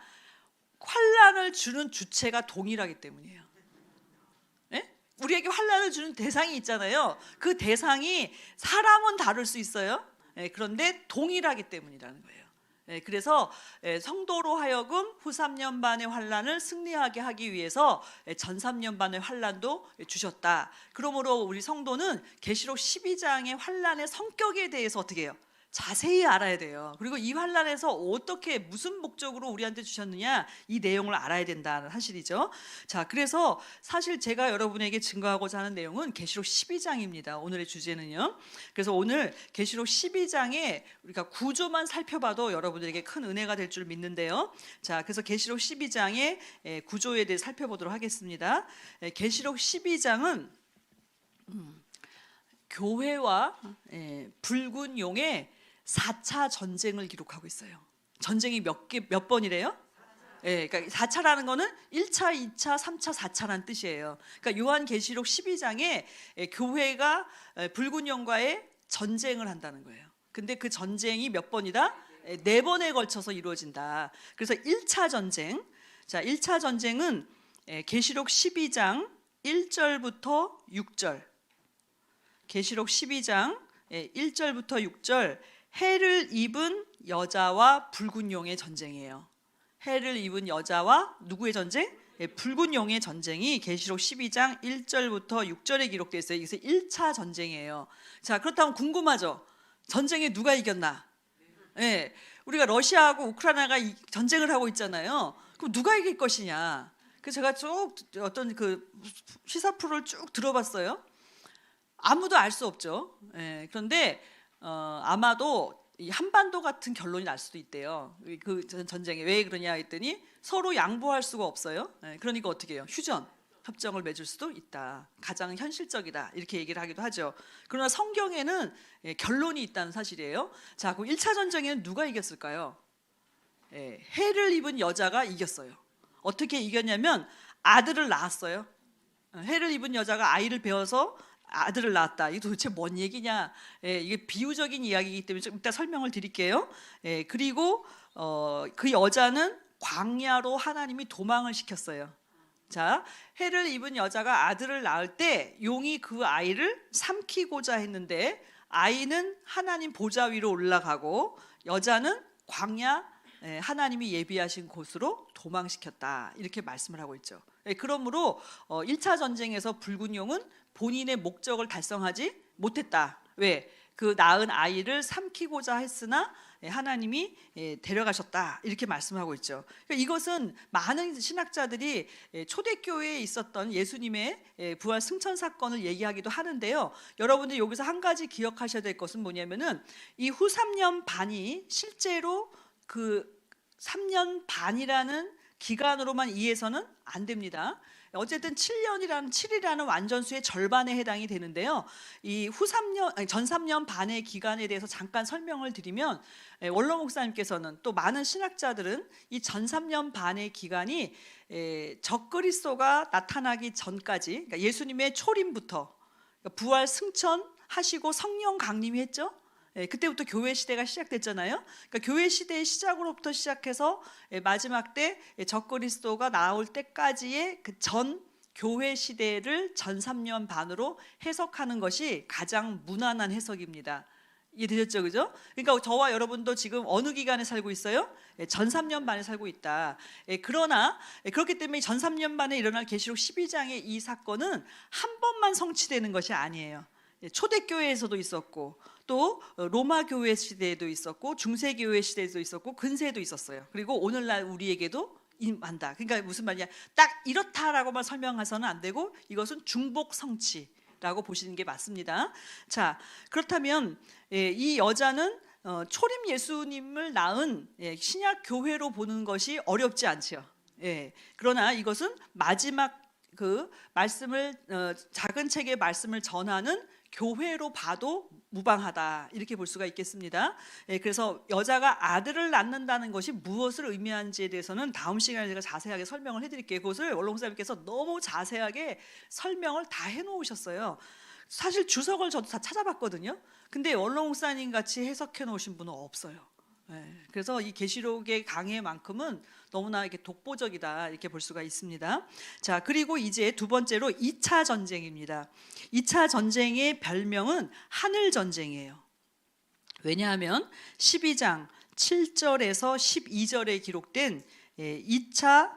환란을 주는 주체가 동일하기 때문이에요. 우리에게 환난을 주는 대상이 있잖아요. 그 대상이 사람은 다를 수 있어요. 그런데 동일하기 때문이라는 거예요. 그래서 성도로 하여금 후 3년 반의 환난을 승리하게 하기 위해서 전 3년 반의 환난도 주셨다. 그러므로 우리 성도는 계시록 12장의 환난의 성격에 대해서 어떻게 해요? 자세히 알아야 돼요. 그리고 이 환난에서 어떻게 무슨 목적으로 우리한테 주셨느냐, 이 내용을 알아야 된다는 사실이죠. 자, 그래서 사실 제가 여러분에게 증거하고자 하는 내용은 계시록 12장입니다. 오늘의 주제는요. 그래서 오늘 계시록 12장에 우리가 구조만 살펴봐도 여러분들에게 큰 은혜가 될 줄 믿는데요. 자, 그래서 계시록 12장의 구조에 대해 살펴보도록 하겠습니다. 계시록 12장은 교회와 붉은 용의 4차 전쟁을 기록하고 있어요. 전쟁이 몇 번이래요? 그러니까 4차라는 거는 1차, 2차, 3차, 4차라는 뜻이에요. 그러니까 요한계시록 12장에 교회가 붉은 용과의 전쟁을 한다는 거예요. 근데 그 전쟁이 몇 번이다? 4번에 걸쳐서 이루어진다. 그래서 1차 전쟁. 자, 1차 전쟁은 계시록 12장 1절부터 6절. 계시록 12장 1절부터 6절, 해를 입은 여자와 붉은 용의 전쟁이에요. 해를 입은 여자와 누구의 전쟁? 붉은 용의 전쟁이 계시록 12장 1절부터 6절에 기록되어 있어요. 이것은 1차 전쟁이에요. 자, 그렇다면 궁금하죠? 전쟁에 누가 이겼나? 우리가 러시아하고 우크라이나가 전쟁을 하고 있잖아요. 그럼 누가 이길 것이냐? 그래서 제가 쭉 어떤 그 시사 프로를 쭉 들어봤어요. 아무도 알 수 없죠. 그런데 아마도 이 한반도 같은 결론이 날 수도 있대요. 그 전쟁에 왜 그러냐 했더니 서로 양보할 수가 없어요. 그러니까 어떻게 해요? 휴전 협정을 맺을 수도 있다. 가장 현실적이다. 이렇게 얘기를 하기도 하죠. 그러나 성경에는 결론이 있다는 사실이에요. 자, 그럼 1차 전쟁에는 누가 이겼을까요? 해를 입은 여자가 이겼어요. 어떻게 이겼냐면 아들을 낳았어요. 해를 입은 여자가 아이를 베어서 아들을 낳았다. 이게 도대체 뭔 얘기냐? 이게 비유적인 이야기이기 때문에 좀 이따 설명을 드릴게요. 그리고 그 여자는 광야로 하나님이 도망을 시켰어요. 자, 해를 입은 여자가 아들을 낳을 때 용이 그 아이를 삼키고자 했는데 아이는 하나님 보좌 위로 올라가고 여자는 광야 하나님이 예비하신 곳으로 도망시켰다. 이렇게 말씀을 하고 있죠. 그러므로 1차 전쟁에서 붉은 용은 본인의 목적을 달성하지 못했다. 왜? 그 낳은 아이를 삼키고자 했으나 하나님이 데려가셨다. 이렇게 말씀하고 있죠. 이것은 많은 신학자들이 초대교회에 있었던 예수님의 부활 승천 사건을 얘기하기도 하는데요. 여러분들이 여기서 한 가지 기억하셔야 될 것은 뭐냐면은 이 후 3년 반이 실제로 그 3년 반이라는 기간으로만 이해해서는 안 됩니다. 어쨌든 7이라는 완전수의 절반에 해당이 되는데요. 이 후 3년, 아니, 전 3년 반의 기간에 대해서 잠깐 설명을 드리면 원로 목사님께서는 또 많은 신학자들은 이 전 3년 반의 기간이 적그리스도가 나타나기 전까지, 그러니까 예수님의 초림부터 그러니까 부활 승천하시고 성령 강림이 했죠. 그때부터 교회 시대가 시작됐잖아요. 그러니까 교회 시대의 시작으로부터 시작해서 마지막 때 적그리스도가 나올 때까지의 그 전 교회 시대를 전 3년 반으로 해석하는 것이 가장 무난한 해석입니다. 이해되셨죠, 그죠? 그러니까 저와 여러분도 지금 어느 기간에 살고 있어요? 전 3년 반에 살고 있다. 그러나 그렇기 때문에 전 3년 반에 일어날 계시록 12장의 이 사건은 한 번만 성취되는 것이 아니에요. 초대교회에서도 있었고 또 로마 교회 시대에도 있었고 중세 교회 시대에도 있었고 근세에도 있었어요. 그리고 오늘날 우리에게도 임한다. 그러니까 무슨 말이냐? 딱 이렇다라고만 설명해서는 안 되고 이것은 중복 성취라고 보시는 게 맞습니다. 자, 그렇다면 이 여자는 초림 예수님을 낳은 신약 교회로 보는 것이 어렵지 않죠. 그러나 이것은 마지막 그 말씀을 작은 책의 말씀을 전하는 교회로 봐도 무방하다 이렇게 볼 수가 있겠습니다. 그래서 여자가 아들을 낳는다는 것이 무엇을 의미하는지에 대해서는 다음 시간에 제가 자세하게 설명을 해드릴게요. 그것을 원로 목사님께서 너무 자세하게 설명을 다 해놓으셨어요. 사실 주석을 저도 다 찾아봤거든요. 근데 원로 목사님 같이 해석해 놓으신 분은 없어요. 그래서 이 계시록의 강해만큼은 너무나 이렇게 독보적이다 이렇게 볼 수가 있습니다. 자, 그리고 이제 두 번째로 2차 전쟁입니다. 2차 전쟁의 별명은 하늘 전쟁이에요. 왜냐하면 12장 7절에서 12절에 기록된 2차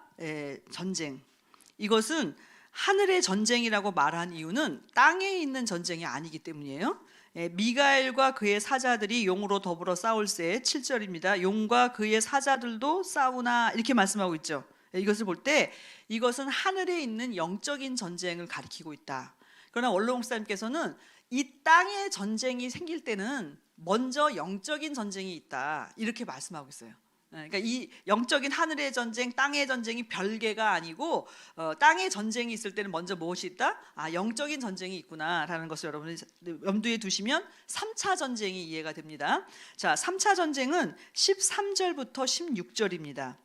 전쟁, 이것은 하늘의 전쟁이라고 말한 이유는 땅에 있는 전쟁이 아니기 때문이에요. 미가엘과 그의 사자들이 용으로 더불어 싸울새 7절입니다. 용과 그의 사자들도 싸우나 이렇게 말씀하고 있죠. 이것을 볼 때 이것은 하늘에 있는 영적인 전쟁을 가리키고 있다. 그러나 원로 목사님께서는 이 땅의 전쟁이 생길 때는 먼저 영적인 전쟁이 있다 이렇게 말씀하고 있어요. 그러니까 이 영적인 하늘의 전쟁, 땅의 전쟁이 별개가 아니고 땅의 전쟁이 있을 때는 먼저 무엇이 있다? 영적인 전쟁이 있구나라는 것을 여러분이 염두에 두시면 3차 전쟁이 이해가 됩니다. 자, 3차 전쟁은 13절부터 16절입니다.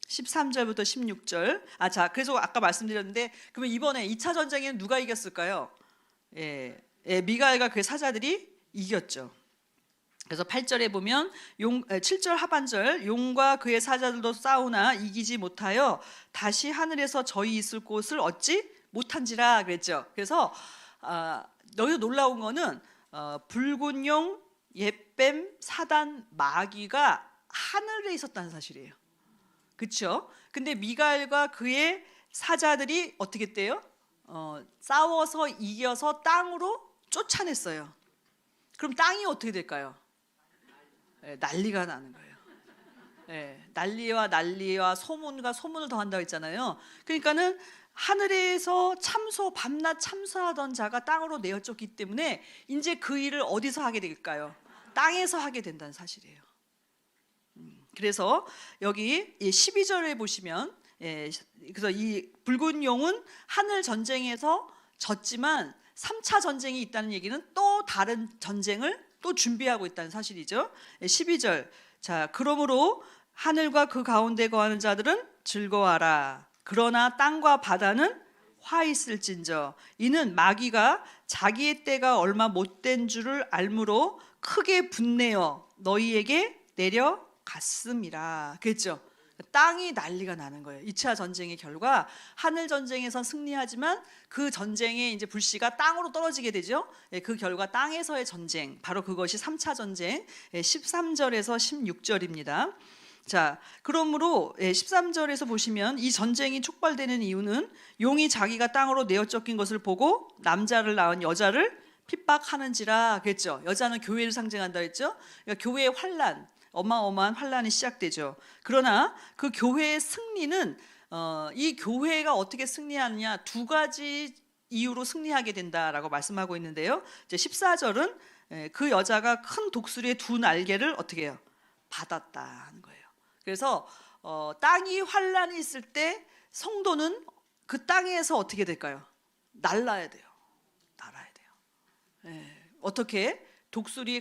13절부터 16절. 자, 그래서 아까 말씀드렸는데 그러면 이번에 2차 전쟁에는 누가 이겼을까요? 미가엘과 그의 사자들이 이겼죠. 그래서 8절에 보면 7절 하반절, 용과 그의 사자들도 싸우나 이기지 못하여 다시 하늘에서 저희 있을 곳을 얻지 못한지라 그랬죠. 그래서 너희도 놀라운 거는 붉은 용, 옅뱀, 사단, 마귀가 하늘에 있었다는 사실이에요. 그렇죠? 근데 미가엘과 그의 사자들이 어떻게 했대요? 싸워서 이겨서 땅으로 쫓아냈어요. 그럼 땅이 어떻게 될까요? 난리가 나는 거예요. 난리와 소문과 소문을 더한다고 했잖아요. 그러니까는 하늘에서 밤낮 참수하던 자가 땅으로 내어쫓기 때문에 이제 그 일을 어디서 하게 될까요? 땅에서 하게 된다는 사실이에요. 그래서 여기 12절에 보시면 그래서 이 붉은 용은 하늘 전쟁에서 졌지만 3차 전쟁이 있다는 얘기는 또 다른 전쟁을 또 준비하고 있다는 사실이죠. 12절. 자, 그러므로 하늘과 그 가운데 거하는 자들은 즐거워하라. 그러나 땅과 바다는 화 있을진저. 이는 마귀가 자기의 때가 얼마 못된 줄을 알므로 크게 분내어 너희에게 내려갔음이라. 그랬죠. 땅이 난리가 나는 거예요. 2차 전쟁의 결과 하늘 전쟁에선 승리하지만 그 전쟁의 이제 불씨가 땅으로 떨어지게 되죠. 그 결과 땅에서의 전쟁, 바로 그것이 3차 전쟁 13절에서 16절입니다. 자, 그러므로 13절에서 보시면 이 전쟁이 촉발되는 이유는 용이 자기가 땅으로 내어 쫓긴 것을 보고 남자를 낳은 여자를 핍박하는지라 그랬죠. 여자는 교회를 상징한다 했죠. 그러니까 교회의 환난, 어마어마한 환란이 시작되죠. 그러나 그 교회의 승리는 이 교회가 어떻게 승리하느냐 두 가지 이유로 승리하게 된다라고 말씀하고 있는데요. 이제 14절은 그 여자가 큰 독수리의 두 날개를 어떻게 해요? 받았다 하는 거예요. 그래서 땅이 환란이 있을 때 성도는 그 땅에서 어떻게 될까요? 날아야 돼요. 어떻게?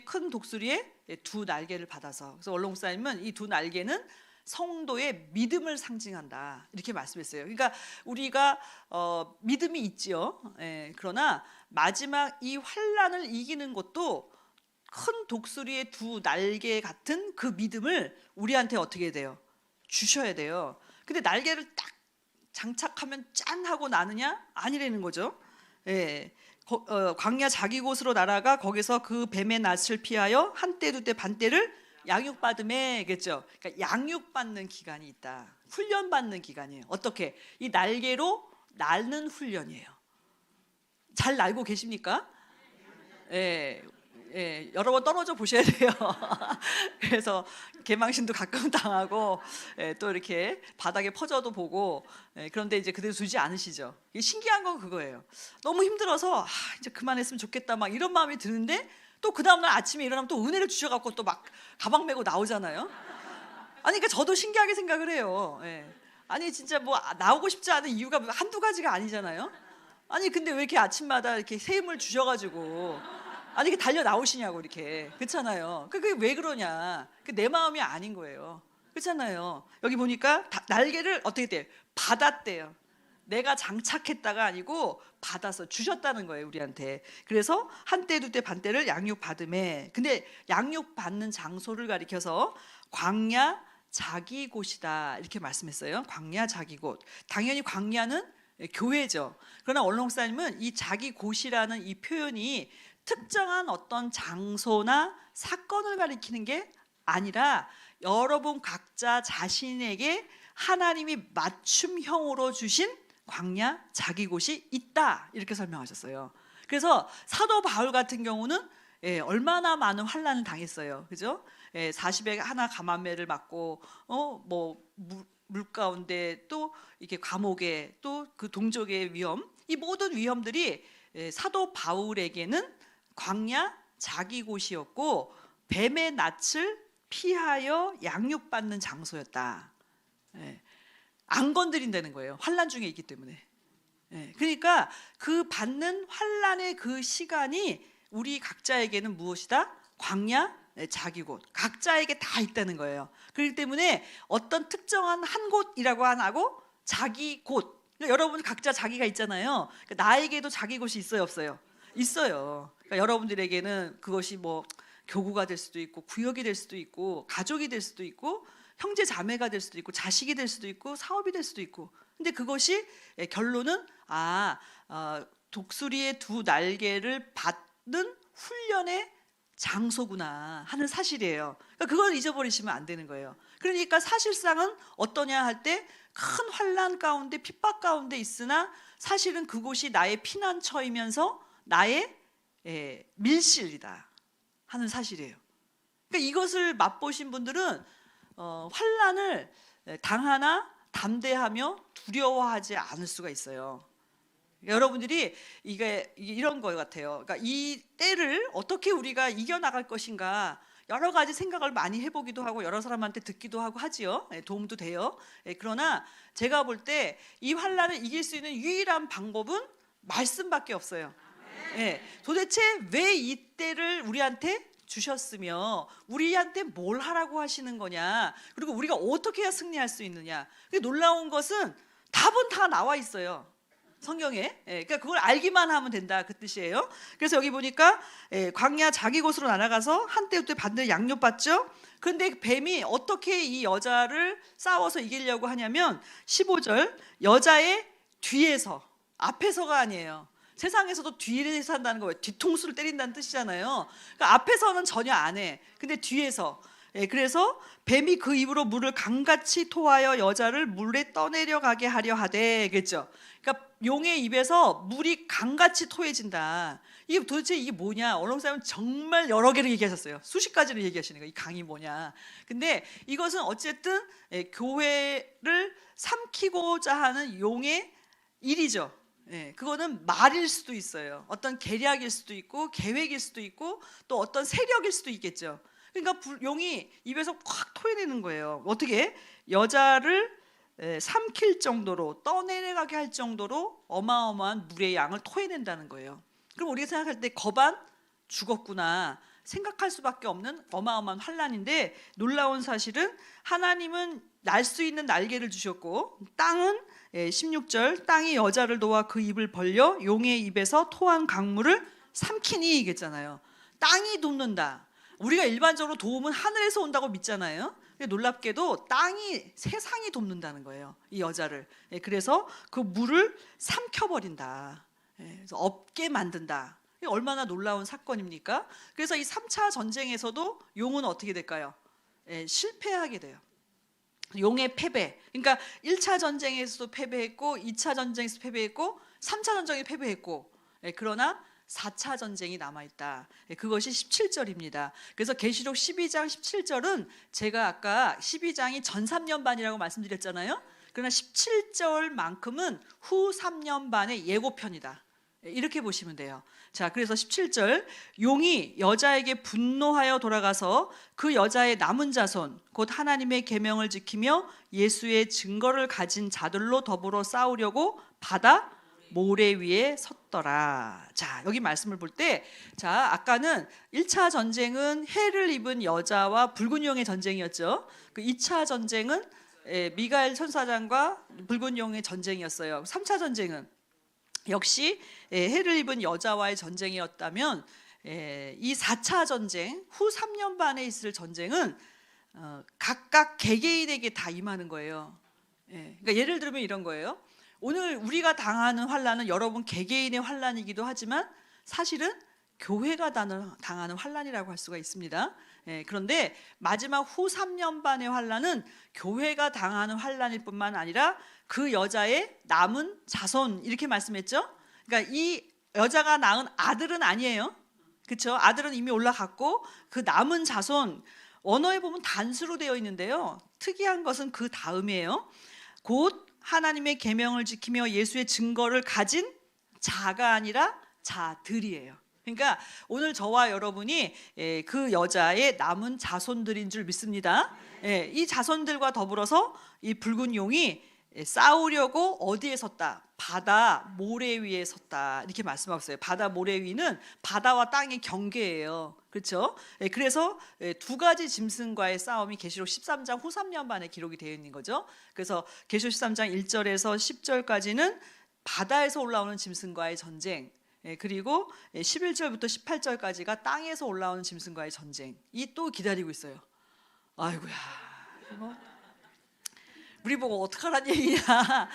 큰 독수리의 두 날개를 받아서. 그래서 원로 목사님은 이 두 날개는 성도의 믿음을 상징한다 이렇게 말씀했어요. 그러니까 우리가 믿음이 있지요. 그러나 마지막 이 환란을 이기는 것도 큰 독수리의 두 날개 같은 그 믿음을 우리한테 어떻게 돼요? 주셔야 돼요. 근데 날개를 딱 장착하면 짠 하고 나느냐? 아니라는 거죠. 광야 자기 곳으로 날아가 거기서 그 뱀의 낯을 피하여 한때 두때 반때를 양육받음에겠죠. 그러니까 양육받는 기간이 있다. 훈련받는 기간이에요. 어떻게? 이 날개로 날는 훈련이에요. 잘 날고 계십니까? 여러 번 떨어져 보셔야 돼요. 그래서 개망신도 가끔 당하고 또 이렇게 바닥에 퍼져도 보고 그런데 이제 그대로 두지 않으시죠. 신기한 건 그거예요. 너무 힘들어서 이제 그만했으면 좋겠다 막 이런 마음이 드는데 또 그 다음날 아침에 일어나면 또 은혜를 주셔갖고 또 막 가방 메고 나오잖아요. 아니 그러니까 저도 신기하게 생각을 해요. 아니 진짜 뭐 나오고 싶지 않은 이유가 한두 가지가 아니잖아요. 아니 근데 왜 이렇게 아침마다 이렇게 새 힘을 주셔가지고 아니 이렇게 달려 나오시냐고 이렇게. 그렇잖아요. 그게 왜 그러냐. 내 마음이 아닌 거예요. 그렇잖아요. 여기 보니까 날개를 어떻게 돼요? 받았대요. 내가 장착했다가 아니고 받아서 주셨다는 거예요, 우리한테. 그래서 한때 두때 반때를 양육받음에. 근데 양육받는 장소를 가리켜서 광야 자기 곳이다 이렇게 말씀했어요. 광야 자기 곳. 당연히 광야는 교회죠. 그러나 원롱사님은 이 자기 곳이라는 이 표현이 특정한 어떤 장소나 사건을 가리키는 게 아니라 여러분 각자 자신에게 하나님이 맞춤형으로 주신 광야 자기 곳이 있다 이렇게 설명하셨어요. 그래서 사도 바울 같은 경우는 얼마나 많은 환난을 당했어요, 그죠? 40에 하나 가만매를 맞고 물 가운데 또 이렇게 감옥에 또 그 동족의 위험, 이 모든 위험들이 사도 바울에게는 광야 자기 곳이었고 뱀의 낯을 피하여 양육받는 장소였다. 안 건드린다는 거예요. 환난 중에 있기 때문에. 그러니까 그 받는 환난의 그 시간이 우리 각자에게는 무엇이다? 광야 자기 곳. 각자에게 다 있다는 거예요. 그렇기 때문에 어떤 특정한 한 곳이라고 안 하고 자기 곳. 그러니까 여러분 각자 자기가 있잖아요. 그러니까 나에게도 자기 곳이 있어요, 없어요? 있어요. 그러니까 여러분들에게는 그것이 뭐 교구가 될 수도 있고 구역이 될 수도 있고 가족이 될 수도 있고 형제 자매가 될 수도 있고 자식이 될 수도 있고 사업이 될 수도 있고. 근데 그것이 결론은 독수리의 두 날개를 받는 훈련의 장소구나 하는 사실이에요. 그러니까 그걸 잊어버리시면 안 되는 거예요. 그러니까 사실상은 어떠냐 할 때 큰 환난 가운데 핍박 가운데 있으나 사실은 그곳이 나의 피난처이면서 나의 밀실이다 하는 사실이에요. 그러니까 이것을 맛보신 분들은 환난을 당하나 담대하며 두려워하지 않을 수가 있어요. 여러분들이 이게 이런 거 같아요. 그러니까 이 때를 어떻게 우리가 이겨나갈 것인가 여러 가지 생각을 많이 해보기도 하고 여러 사람한테 듣기도 하고 하지요. 도움도 돼요. 그러나 제가 볼 때 이 환난을 이길 수 있는 유일한 방법은 말씀밖에 없어요. 도대체 왜 이 때를 우리한테 주셨으며 우리한테 뭘 하라고 하시는 거냐, 그리고 우리가 어떻게 해야 승리할 수 있느냐. 놀라운 것은 답은 다 나와 있어요, 성경에. 그러니까 그걸 알기만 하면 된다 그 뜻이에요. 그래서 여기 보니까 광야 자기 곳으로 날아가서 한때부터 반드시 양육받죠. 그런데 뱀이 어떻게 이 여자를 싸워서 이기려고 하냐면 15절 여자의 뒤에서, 앞에서가 아니에요. 세상에서도 뒤에서 한다는 거예요. 뒤통수를 때린다는 뜻이잖아요. 그러니까 앞에서는 전혀 안 해. 근데 뒤에서. 그래서 뱀이 그 입으로 물을 강같이 토하여 여자를 물에 떠내려가게 하려 하되, 그랬죠. 그러니까 용의 입에서 물이 강같이 토해진다. 이게 도대체 이게 뭐냐? 언론사님은 정말 여러 개를 얘기하셨어요. 수십 가지를 얘기하시는 거예요. 이 강이 뭐냐? 근데 이것은 어쨌든 교회를 삼키고자 하는 용의 일이죠. 그거는 말일 수도 있어요. 어떤 계략일 수도 있고 계획일 수도 있고 또 어떤 세력일 수도 있겠죠. 그러니까 용이 입에서 확 토해내는 거예요. 어떻게? 여자를 삼킬 정도로, 떠내려가게 할 정도로 어마어마한 물의 양을 토해낸다는 거예요. 그럼 우리가 생각할 때 거반 죽었구나 생각할 수밖에 없는 어마어마한 환난인데, 놀라운 사실은 하나님은 날 수 있는 날개를 주셨고, 땅은 16절 땅이 여자를 놓아 그 입을 벌려 용의 입에서 토한 강물을 삼키니 이겠잖아요. 땅이 돕는다. 우리가 일반적으로 도움은 하늘에서 온다고 믿잖아요. 근데 놀랍게도 땅이, 세상이 돕는다는 거예요, 이 여자를. 그래서 그 물을 삼켜버린다. 그래서 없게 만든다. 얼마나 놀라운 사건입니까? 그래서 이 3차 전쟁에서도 용은 어떻게 될까요? 실패하게 돼요. 용의 패배. 그러니까 1차 전쟁에서도 패배했고 2차 전쟁에서 패배했고 3차 전쟁에 패배했고, 그러나 4차 전쟁이 남아있다. 그것이 17절입니다. 그래서 계시록 12장 17절은 제가 아까 12장이 전 3년 반이라고 말씀드렸잖아요. 그러나 17절만큼은 후 3년 반의 예고편이다. 이렇게 보시면 돼요. 자, 그래서 17절 용이 여자에게 분노하여 돌아가서 그 여자의 남은 자손 곧 하나님의 계명을 지키며 예수의 증거를 가진 자들로 더불어 싸우려고 바다 모래 위에 섰더라. 자, 여기 말씀을 볼 때, 자, 아까는 1차 전쟁은 해를 입은 여자와 붉은 용의 전쟁이었죠. 그 2차 전쟁은 미가엘 천사장과 붉은 용의 전쟁이었어요. 3차 전쟁은 역시 해를 입은 여자와의 전쟁이었다면 이 4차 전쟁 후 3년 반에 있을 전쟁은 각각 개개인에게 다 임하는 거예요. 그러니까 예를 들면 이런 거예요. 오늘 우리가 당하는 환난은 여러분 개개인의 환난이기도 하지만 사실은 교회가 당하는 환난이라고 할 수가 있습니다. 그런데 마지막 후 3년 반의 환난은 교회가 당하는 환난일 뿐만 아니라 그 여자의 남은 자손 이렇게 말씀했죠. 그러니까 이 여자가 낳은 아들은 아니에요. 그렇죠? 아들은 이미 올라갔고 그 남은 자손 언어에 보면 단수로 되어 있는데요. 특이한 것은 그 다음이에요. 곧 하나님의 계명을 지키며 예수의 증거를 가진 자가 아니라 자들이에요. 그러니까 오늘 저와 여러분이 그 여자의 남은 자손들인 줄 믿습니다. 이 자손들과 더불어서 이 붉은 용이 싸우려고 어디에 섰다? 바다 모래 위에 섰다 이렇게 말씀하고 있어요. 바다 모래 위는 바다와 땅의 경계예요. 그렇죠? 그래서 두 가지 짐승과의 싸움이 계시록 13장 후 3년 반에 기록이 되어 있는 거죠. 그래서 계시록 13장 1절에서 10절까지는 바다에서 올라오는 짐승과의 전쟁, 그리고 11절부터 18절까지가 땅에서 올라오는 짐승과의 전쟁이 또 기다리고 있어요. 아이고야, 우리 보고 어떡하란 얘기냐.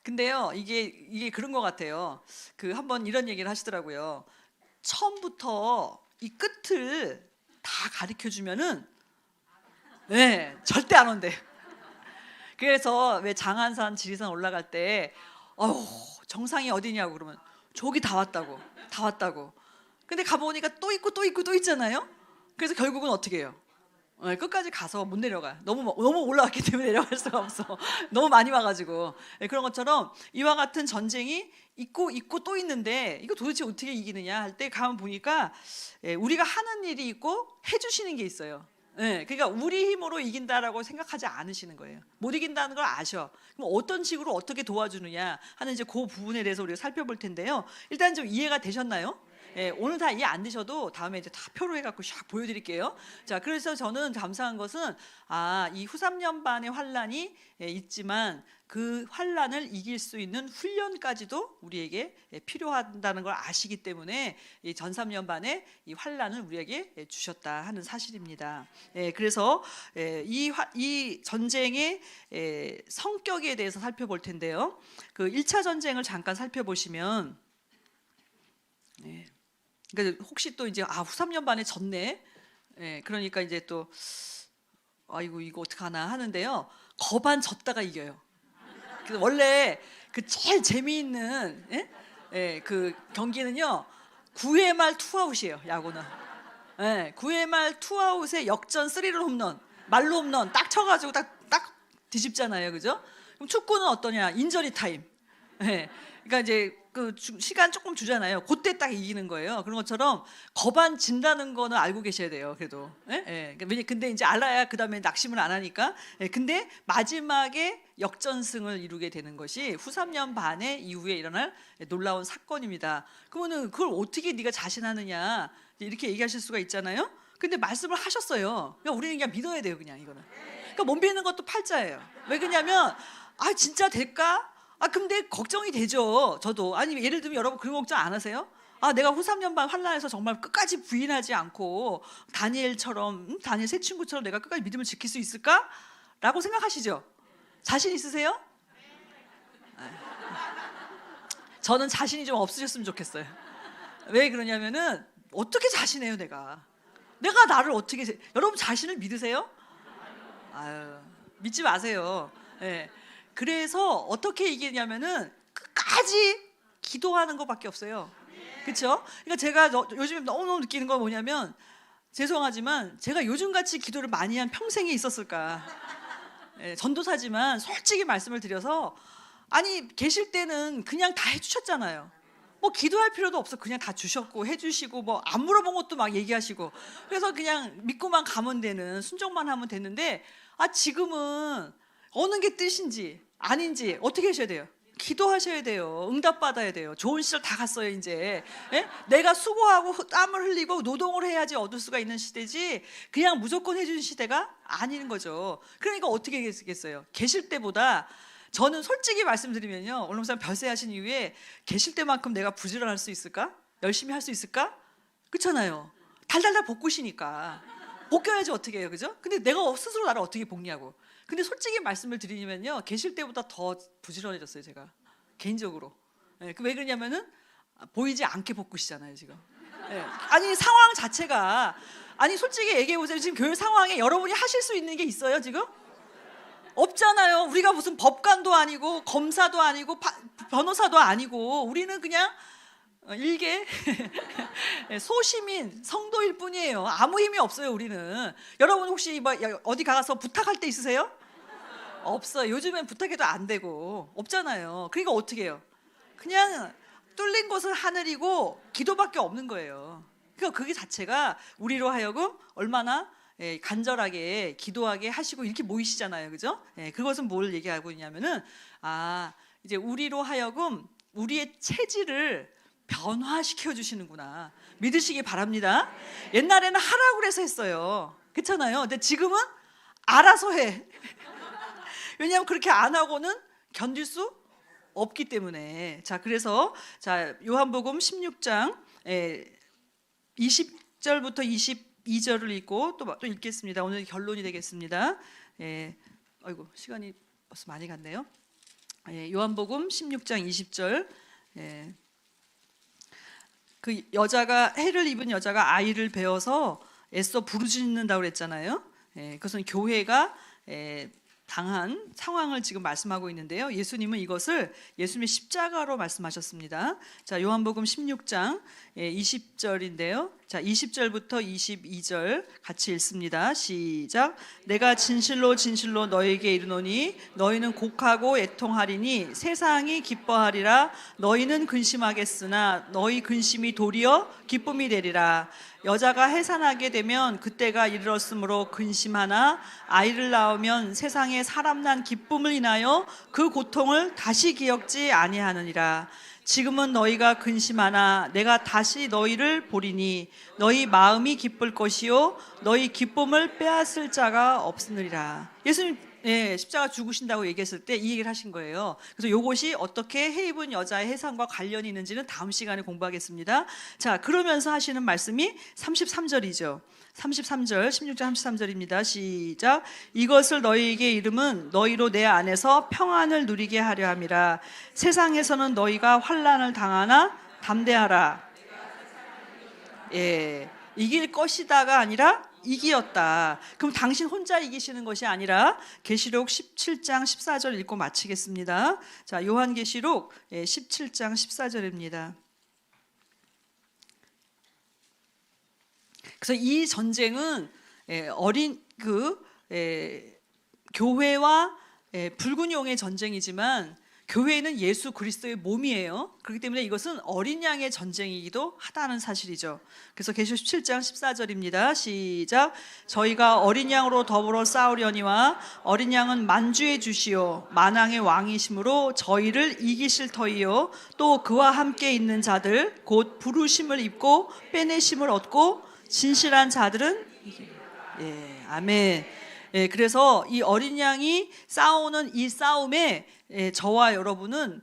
근데요, 이게 그런 것 같아요. 그 한번 이런 얘기를 하시더라고요. 처음부터 이 끝을 다 가르쳐 주면은, 절대 안 온대. 그래서 왜 장안산, 지리산 올라갈 때, 정상이 어디냐고 그러면 저기 다 왔다고. 근데 가보니까 또 있고 또 있고 또 있잖아요. 그래서 결국은 어떻게 해요? 끝까지 가서 못 내려가. 너무 올라왔기 때문에 내려갈 수가 없어. 너무 많이 와가지고. 그런 것처럼 이와 같은 전쟁이 있고 또 있는데 이거 도대체 어떻게 이기느냐 할 때 가면 보니까 우리가 하는 일이 있고 해주시는 게 있어요. 그러니까 우리 힘으로 이긴다라고 생각하지 않으시는 거예요. 못 이긴다는 걸 아셔. 그럼 어떤 식으로 어떻게 도와주느냐 하는 이제 그 부분에 대해서 우리가 살펴볼 텐데요. 일단 좀 이해가 되셨나요? 오늘 다 이해 안 되셔도 다음에 이제 다 표로 해갖고 샥 보여드릴게요. 자, 그래서 저는 감사한 것은 이 후 3년 반의 환란이 있지만 그 환란을 이길 수 있는 훈련까지도 우리에게 필요하다는 걸 아시기 때문에 이 전 3년 반의 이 환란을 우리에게 주셨다 하는 사실입니다. 그래서 이 전쟁의 성격에 대해서 살펴볼 텐데요. 그 1차 전쟁을 잠깐 살펴보시면. 그러니까 혹시 또 이제 후 3년 반에 졌네. 그러니까 이제 또 아이고 이거 어떡하나 하는데요. 거반 졌다가 이겨요. 그래서 원래 그 제일 재미있는 그 경기는요. 9회 말 투아웃이에요. 야구는. 9회 말 투아웃에 역전 3런 홈런, 말로 홈런 딱 쳐가지고 딱 뒤집잖아요. 그죠? 그럼 축구는 어떠냐? 인저리 타임. 그러니까 이제 그 시간 조금 주잖아요. 그때 딱 이기는 거예요. 그런 것처럼 거반 진다는 거는 알고 계셔야 돼요. 그래도. 근데 이제 알아야 그 다음에 낙심을 안 하니까. 근데 마지막에 역전승을 이루게 되는 것이 후 3년 반에 이후에 일어날 놀라운 사건입니다. 그러면은 그걸 어떻게 네가 자신하느냐 이렇게 얘기하실 수가 있잖아요. 근데 말씀을 하셨어요. 그러니까 우리는 그냥 믿어야 돼요. 그냥 이거는. 그러니까 못 믿는 것도 팔자예요. 왜 그러냐면 진짜 될까? 근데 걱정이 되죠. 저도. 아니 예를 들면 여러분 그런 걱정 안 하세요? 내가 후 3년 반 환란에서 정말 끝까지 부인하지 않고 다니엘처럼 다니엘 세 친구처럼 내가 끝까지 믿음을 지킬 수 있을까? 라고 생각하시죠? 자신 있으세요? 저는 자신이 좀 없으셨으면 좋겠어요. 왜 그러냐면은 어떻게 자신해요 내가 나를 어떻게 여러분 자신을 믿으세요? 믿지 마세요. 그래서 어떻게 이기냐면은 끝까지 기도하는 것밖에 없어요. 그렇죠? 그러니까 제가 요즘에 너무너무 느끼는 건 뭐냐면 죄송하지만 제가 요즘같이 기도를 많이 한 평생이 있었을까. 전도사지만 솔직히 말씀을 드려서 계실 때는 그냥 다 해주셨잖아요. 뭐 기도할 필요도 없어. 그냥 다 주셨고 해주시고 뭐 안 물어본 것도 막 얘기하시고 그래서 그냥 믿고만 가면 되는 순종만 하면 됐는데 지금은 어느 게 뜻인지 아닌지 어떻게 하셔야 돼요? 기도하셔야 돼요. 응답받아야 돼요. 좋은 시절 다 갔어요 이제. 예? 내가 수고하고 땀을 흘리고 노동을 해야지 얻을 수가 있는 시대지 그냥 무조건 해주는 시대가 아닌 거죠. 그러니까 어떻게 계시겠어요? 계실 때보다 저는 솔직히 말씀드리면요, 원로목사님 별세하신 이후에 계실 때만큼 내가 부지런할 수 있을까? 열심히 할 수 있을까? 그렇잖아요. 달달달 볶으시니까 볶여야지 어떻게 해요, 그죠? 근데 내가 스스로 나를 어떻게 볶냐고. 근데 솔직히 말씀을 드리면요, 계실 때보다 더 부지런해졌어요 제가 개인적으로. 예, 왜 그러냐면은 보이지 않게 볶으시잖아요 지금. 예, 아니 상황 자체가, 아니 솔직히 얘기해 보세요. 지금 교회 상황에 여러분이 하실 수 있는 게 있어요 지금? 없잖아요. 우리가 무슨 법관도 아니고 검사도 아니고 변호사도 아니고 우리는 그냥 일개 소시민 성도일 뿐이에요. 아무 힘이 없어요 우리는. 여러분 혹시 뭐 어디 가서 부탁할 때 있으세요? 없어요. 요즘엔 부탁해도 안 되고 없잖아요. 그러니까 어떻게 해요? 그냥 뚫린 곳은 하늘이고 기도밖에 없는 거예요. 그러니까 그게 자체가 우리로 하여금 얼마나 간절하게 기도하게 하시고 이렇게 모이시잖아요, 그죠? 그것은 뭘 얘기하고 있냐면은 이제 우리로 하여금 우리의 체질을 변화시켜 주시는구나 믿으시기 바랍니다. 옛날에는 하라고 그래서 했어요, 그렇잖아요. 근데 지금은 알아서 해. 왜냐하면 그렇게 안 하고는 견딜 수 없기 때문에. 자, 그래서 자 요한복음 16장 20절부터 22절을 읽고 또 읽겠습니다. 오늘 결론이 되겠습니다. 아이고 시간이 벌써 많이 갔네요. 요한복음 16장 20절. 그 여자가, 해를 입은 여자가 아이를 베어서 애써 부르짖는다고 그랬잖아요. 그것은 교회가 당한 상황을 지금 말씀하고 있는데요. 예수님은 이것을 예수님의 십자가로 말씀하셨습니다. 자, 요한복음 16장 20절인데요. 자, 20절부터 22절 같이 읽습니다. 시작. 내가 진실로 진실로 너희에게 이르노니 너희는 곡하고 애통하리니 세상이 기뻐하리라. 너희는 근심하겠으나 너희 근심이 도리어 기쁨이 되리라. 여자가 해산하게 되면 그때가 이르렀으므로 근심하나 아이를 낳으면 세상에 사람 난 기쁨을 인하여 그 고통을 다시 기억지 아니하느니라. 지금은 너희가 근심하나 내가 다시 너희를 보리니 너희 마음이 기쁠 것이요 너희 기쁨을 빼앗을 자가 없으리라. 예수님 십자가 죽으신다고 얘기했을 때 이 얘기를 하신 거예요. 그래서 이것이 어떻게 해 입은 여자의 해산과 관련이 있는지는 다음 시간에 공부하겠습니다. 자, 그러면서 하시는 말씀이 33절이죠. 33절, 16장 33절입니다. 시작. 이것을 너희에게 이름은 너희로 내 안에서 평안을 누리게 하려 함이라. 세상에서는 너희가 환난을 당하나 담대하라. 이길 것이다가 아니라 이기었다. 그럼 당신 혼자 이기시는 것이 아니라 계시록 17장 14절 읽고 마치겠습니다. 자, 요한계시록 17장 14절입니다. 그래서 이 전쟁은 어린 교회와 붉은 용의 전쟁이지만 교회는 예수 그리스도의 몸이에요. 그렇기 때문에 이것은 어린 양의 전쟁이기도 하다는 사실이죠. 그래서 계시록 17장 14절입니다. 시작. 저희가 어린 양으로 더불어 싸우려니와 어린 양은 만주의 주시오 만왕의 왕이심으로 저희를 이기실 터이요 또 그와 함께 있는 자들 곧 부르심을 입고 빼내심을 얻고 진실한 자들은 아멘. 그래서 이 어린 양이 싸우는 이 싸움에 저와 여러분은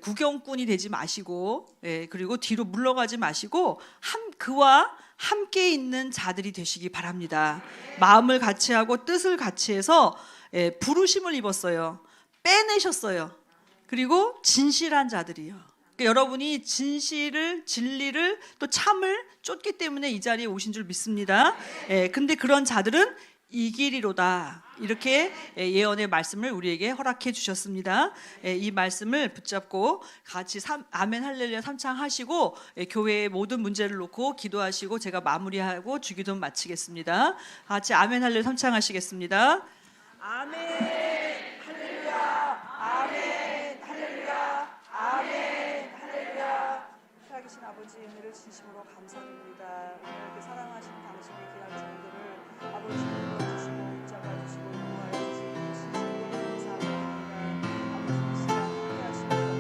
구경꾼이 되지 마시고 그리고 뒤로 물러가지 마시고 그와 함께 있는 자들이 되시기 바랍니다. 마음을 같이 하고 뜻을 같이 해서 부르심을 입었어요. 빼내셨어요. 그리고 진실한 자들이요. 그러니까 여러분이 진리를 또 참을 쫓기 때문에 이 자리에 오신 줄 믿습니다. 근데 그런 자들은 이기리로다. 이렇게 예언의 말씀을 우리에게 허락해 주셨습니다. 이 말씀을 붙잡고 같이 아멘 할렐루야 삼창하시고 교회의 모든 문제를 놓고 기도하시고 제가 마무리하고 주기도 마치겠습니다. 같이 아멘 할렐루야 삼창하시겠습니다. 아멘 할렐루야 아멘 할렐루야 아멘 할렐루야. 살아계신 아버지 은혜를 진심으로 감사드립니다. 이렇게 사랑하신 당신의 귀한 종들을 아버지 주시고 인정해 주시고 인도하여 주시고 진심으로 감사합니다. 아버지 이 시간 함께 하시고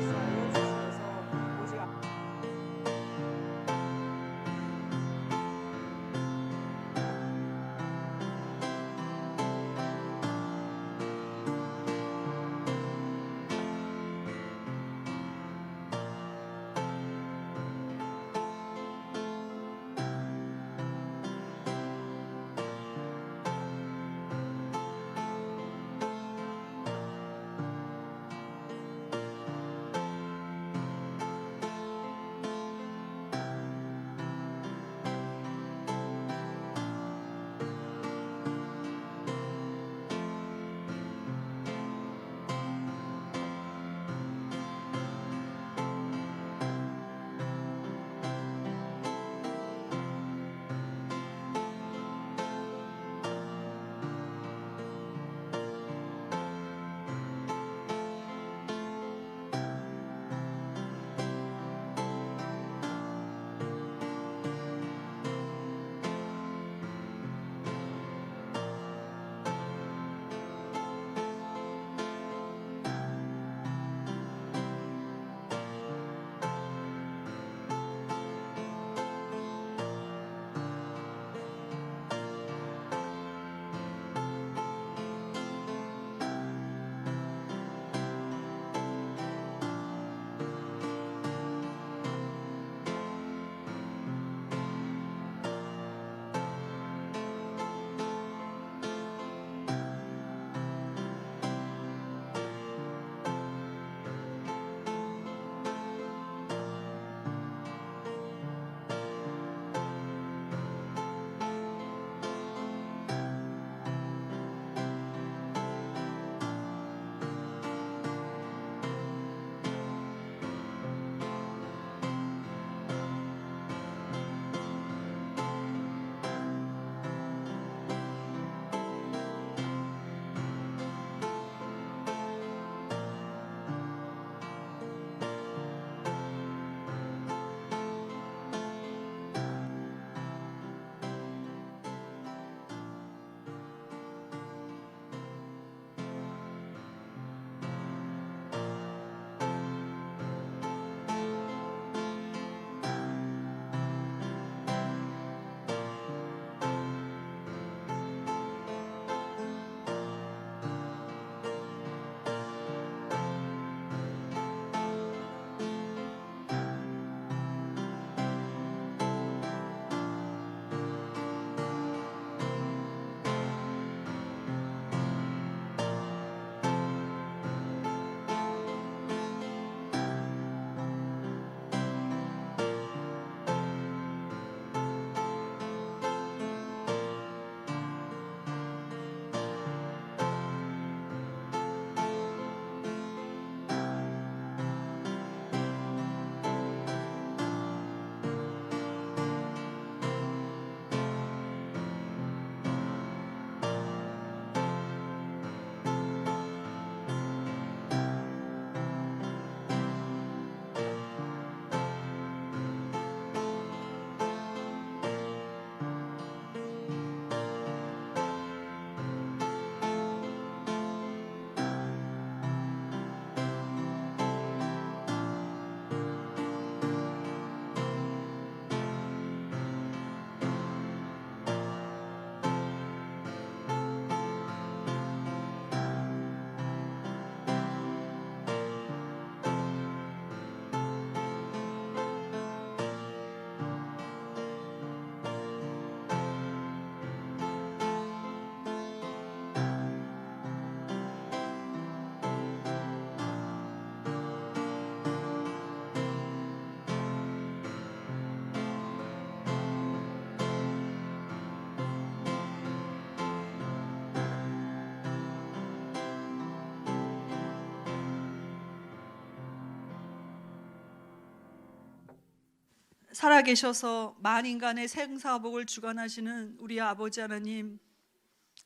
살아계셔서 만인간의 생사복을 주관하시는 우리 아버지 하나님,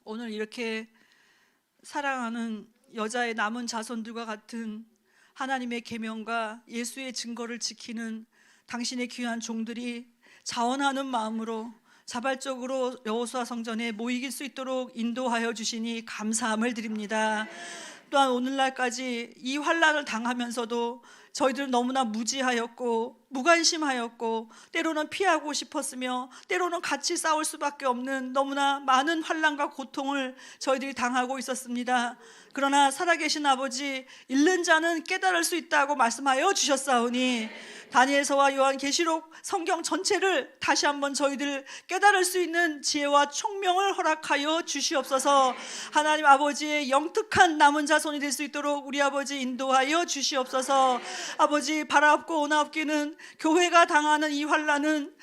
오늘 이렇게 사랑하는 여자의 남은 자손들과 같은 하나님의 계명과 예수의 증거를 지키는 당신의 귀한 종들이 자원하는 마음으로 자발적으로 여호수아 성전에 모이길 수 있도록 인도하여 주시니 감사함을 드립니다. 또한 오늘날까지 이 환난을 당하면서도 저희들은 너무나 무지하였고 무관심하였고 때로는 피하고 싶었으며 때로는 같이 싸울 수밖에 없는 너무나 많은 환난과 고통을 저희들이 당하고 있었습니다. 그러나 살아계신 아버지, 잃는 자는 깨달을 수 있다고 말씀하여 주셨사오니 다니엘서와 요한계시록 성경 전체를 다시 한번 저희들 깨달을 수 있는 지혜와 총명을 허락하여 주시옵소서. 하나님 아버지의 영특한 남은 자손이 될 수 있도록 우리 아버지 인도하여 주시옵소서. 아버지, 바라옵고 오나옵기는 교회가 당하는 이 환난은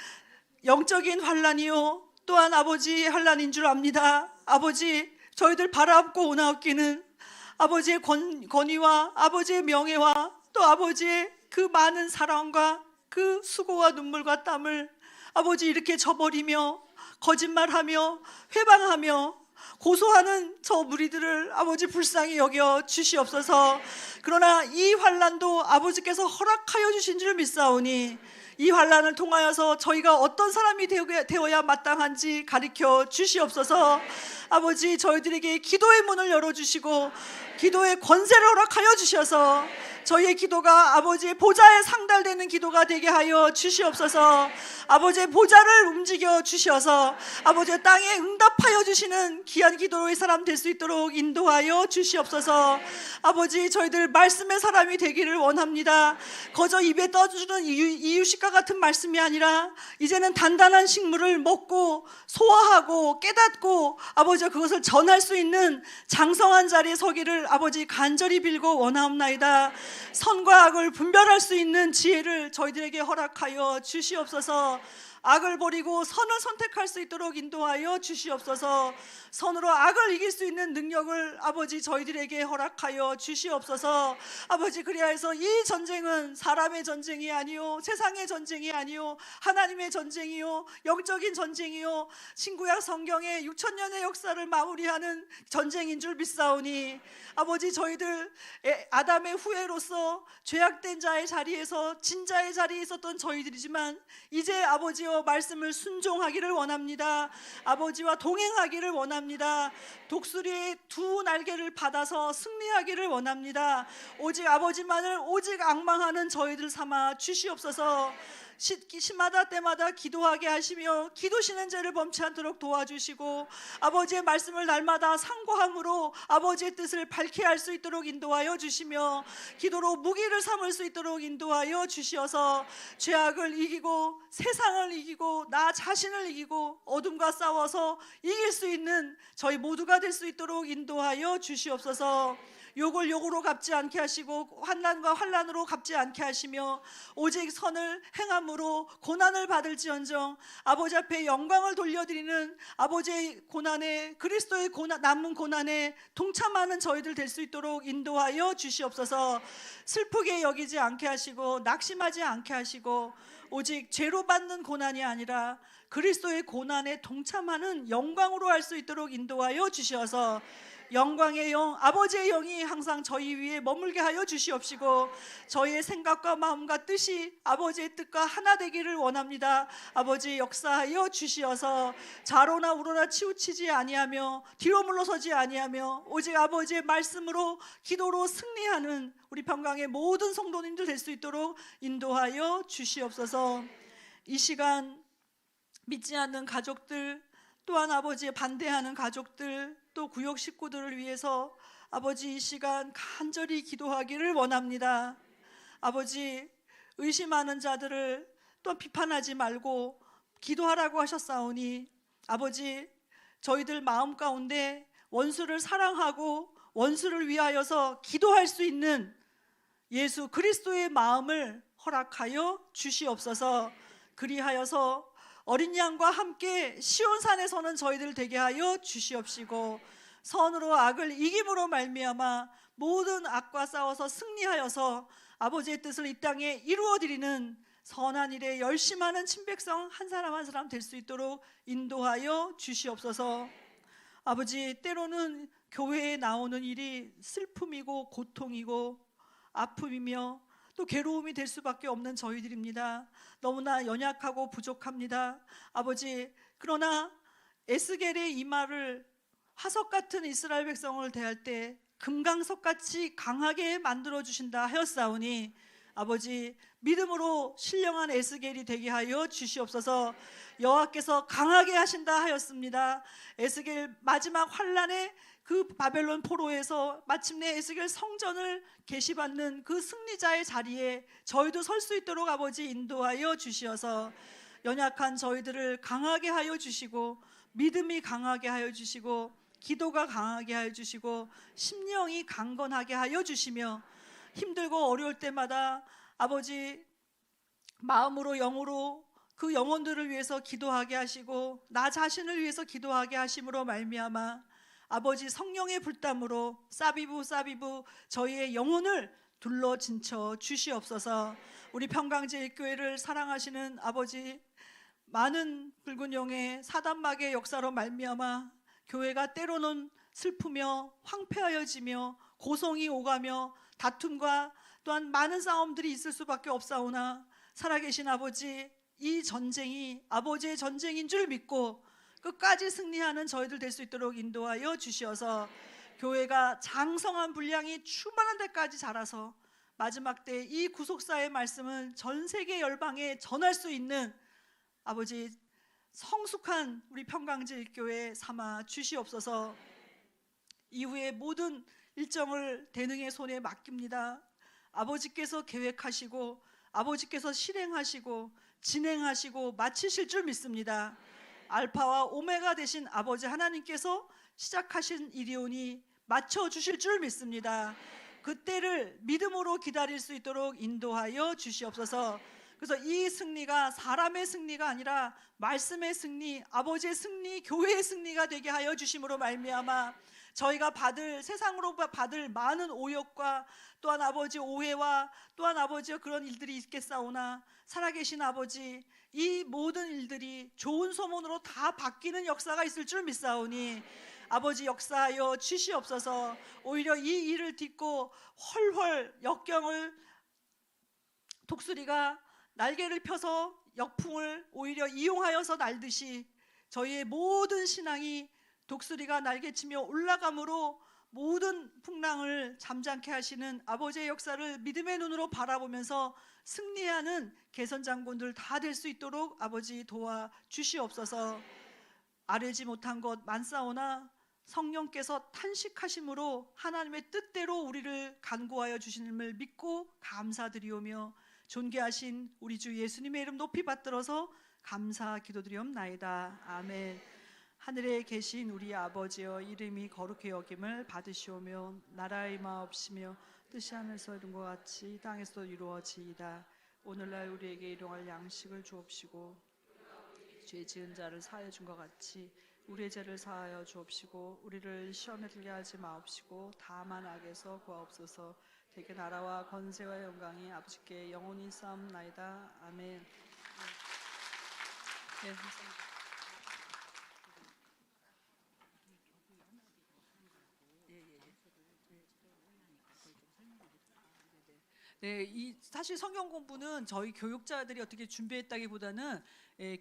영적인 환난이요 또한 아버지의 환난인 줄 압니다. 아버지, 저희들 바라옵고 오나옵기는 아버지의 권위와 아버지의 명예와 또 아버지의 그 많은 사랑과 그 수고와 눈물과 땀을 아버지 이렇게 저버리며 거짓말하며 회방하며 고소하는 저 무리들을 아버지 불쌍히 여겨 주시옵소서. 그러나 이 환난도 아버지께서 허락하여 주신 줄 믿사오니 이 환난을 통하여서 저희가 어떤 사람이 되어야 마땅한지 가르쳐 주시옵소서. 아버지, 저희들에게 기도의 문을 열어주시고 기도의 권세를 허락하여 주셔서 저희의 기도가 아버지의 보좌에 상달되는 기도가 되게 하여 주시옵소서. 아버지의 보좌를 움직여 주셔서 아버지의 땅에 응답하여 주시는 귀한 기도의 사람 될 수 있도록 인도하여 주시옵소서. 아버지, 저희들 말씀의 사람이 되기를 원합니다. 거저 입에 떠주는 이유식과 같은 말씀이 아니라 이제는 단단한 식물을 먹고 소화하고 깨닫고 아버지가 그것을 전할 수 있는 장성한 자리에 서기를 아버지 간절히 빌고 원하옵나이다. 선과 악을 분별할 수 있는 지혜를 저희들에게 허락하여 주시옵소서. 악을 버리고 선을 선택할 수 있도록 인도하여 주시옵소서. 선으로 악을 이길 수 있는 능력을 아버지 저희들에게 허락하여 주시옵소서. 아버지, 그리하여서 이 전쟁은 사람의 전쟁이 아니요 세상의 전쟁이 아니요 하나님의 전쟁이요 영적인 전쟁이요 신구약 성경의 6,000년의 역사를 마무리하는 전쟁인 줄 믿사오니 아버지, 저희들 아담의 후예로서 죄악된 자의 자리에서 진자의 자리에 있었던 저희들이지만 이제 아버지와 말씀을 순종하기를 원합니다. 아버지와 동행하기를 원합니다. 독수리의 두 날개를 받아서 승리하기를 원합니다. 오직 아버지만을 오직 앙망하는 저희들 삼아 주시옵소서. 시마다 때마다 기도하게 하시며 기도시는 죄를 범치 않도록 도와주시고 아버지의 말씀을 날마다 상고함으로 아버지의 뜻을 밝게 할 수 있도록 인도하여 주시며 기도로 무기를 삼을 수 있도록 인도하여 주시어서 죄악을 이기고 세상을 이기고 나 자신을 이기고 어둠과 싸워서 이길 수 있는 저희 모두가 될 수 있도록 인도하여 주시옵소서. 욕을 욕으로 갚지 않게 하시고 환난과 환난으로 갚지 않게 하시며 오직 선을 행함으로 고난을 받을지언정 아버지 앞에 영광을 돌려드리는 아버지의 고난에 그리스도의 남은 고난에 동참하는 저희들 될 수 있도록 인도하여 주시옵소서. 슬프게 여기지 않게 하시고 낙심하지 않게 하시고 오직 죄로 받는 고난이 아니라 그리스도의 고난에 동참하는 영광으로 할 수 있도록 인도하여 주시어서 영광의 영, 아버지의 영이 항상 저희 위에 머물게 하여 주시옵시고 저희의 생각과 마음과 뜻이 아버지의 뜻과 하나 되기를 원합니다. 아버지, 역사하여 주시어서 좌로나 우로나 치우치지 아니하며 뒤로 물러서지 아니하며 오직 아버지의 말씀으로 기도로 승리하는 우리 평강의 모든 성도님들 될 수 있도록 인도하여 주시옵소서. 이 시간 믿지 않는 가족들 또한 아버지의 반대하는 가족들 또 구역 식구들을 위해서 아버지 이 시간 간절히 기도하기를 원합니다. 아버지, 의심하는 자들을 또 비판하지 말고 기도하라고 하셨사오니 아버지, 저희들 마음 가운데 원수를 사랑하고 원수를 위하여서 기도할 수 있는 예수 그리스도의 마음을 허락하여 주시옵소서. 그리하여서 어린 양과 함께 시온산에 서는 저희들 되게 하여 주시옵시고 선으로 악을 이김으로 말미암아 모든 악과 싸워서 승리하여서 아버지의 뜻을 이 땅에 이루어드리는 선한 일에 열심하는 친백성 한 사람 한 사람 될 수 있도록 인도하여 주시옵소서. 아버지, 때로는 교회에 나오는 일이 슬픔이고 고통이고 아픔이며 또 괴로움이 될 수밖에 없는 저희들입니다. 너무나 연약하고 부족합니다. 아버지, 그러나 에스겔의 이 말을 화석 같은 이스라엘 백성을 대할 때 금강석같이 강하게 만들어 주신다 하였사오니 아버지, 믿음으로 신령한 에스겔이 되게 하여 주시옵소서. 여호와께서 강하게 하신다 하였습니다. 에스겔 마지막 환란의 그 바벨론 포로에서 마침내 에스겔 성전을 계시받는 그 승리자의 자리에 저희도 설 수 있도록 아버지 인도하여 주시어서 연약한 저희들을 강하게 하여 주시고 믿음이 강하게 하여 주시고 기도가 강하게 하여 주시고 심령이 강건하게 하여 주시며 힘들고 어려울 때마다 아버지 마음으로 영으로 그 영혼들을 위해서 기도하게 하시고 나 자신을 위해서 기도하게 하심으로 말미암아 아버지 성령의 불담으로 사비부 저희의 영혼을 둘러 진쳐 주시옵소서. 우리 평강제일교회를 사랑하시는 아버지, 많은 붉은 용의 사단막의 역사로 말미암아 교회가 때로는 슬프며 황폐하여지며 고성이 오가며 다툼과 또한 많은 싸움들이 있을 수밖에 없사오나 살아계신 아버지, 이 전쟁이 아버지의 전쟁인 줄 믿고 끝까지 승리하는 저희들 될 수 있도록 인도하여 주시어서 교회가 장성한 분량이 충만한 데까지 자라서 마지막 때 이 구속사의 말씀을 전 세계 열방에 전할 수 있는 아버지 성숙한 우리 평강제일교회 삼아 주시옵소서. 이후에 모든 일정을 대능의 손에 맡깁니다. 아버지께서 계획하시고 아버지께서 실행하시고 진행하시고 마치실 줄 믿습니다. 알파와 오메가 되신 아버지 하나님께서 시작하신 일이오니 맞춰주실 줄 믿습니다. 그때를 믿음으로 기다릴 수 있도록 인도하여 주시옵소서. 그래서 이 승리가 사람의 승리가 아니라 말씀의 승리, 아버지의 승리, 교회의 승리가 되게 하여 주심으로 말미암아 저희가 세상으로 받을 많은 오역과 또한 아버지 오해와 또한 아버지의 그런 일들이 있겠사오나 살아계신 아버지, 이 모든 일들이 좋은 소문으로 다 바뀌는 역사가 있을 줄 믿사오니 아버지 역사하여 주시옵소서. 오히려 이 일을 딛고 헐헐 역경을 독수리가 날개를 펴서 역풍을 오히려 이용하여서 날듯이 저희의 모든 신앙이 독수리가 날개치며 올라감으로 모든 풍랑을 잠잠케 하시는 아버지의 역사를 믿음의 눈으로 바라보면서 승리하는 개선장군들 다 될 수 있도록 아버지 도와주시옵소서. 아뢰지 못한 것 많사오나 성령께서 탄식하심으로 하나님의 뜻대로 우리를 간구하여 주심을 믿고 감사드리오며 존귀하신 우리 주 예수님의 이름 높이 받들어서 감사 기도드리옵나이다. 아멘. 하늘에 계신 우리 아버지여, 이름이 거룩히 여김을 받으시오며 나라의 마옵시며 뜻이 하늘에서 이룬 것 같이 땅에서도 이루어지이다. 오늘날 우리에게 일용할 양식을 주옵시고 죄 지은 자를 사하여 준 것 같이 우리의 죄를 사하여 주옵시고 우리를 시험에 들게 하지 마옵시고 다만 악에서 구하옵소서. 대개 나라와 권세와 영광이 아버지께 영원히 쌓옵나이다. 아멘. 네, 감사합니다. 네, 사실 성경 공부는 저희 교육자들이 어떻게 준비했다기보다는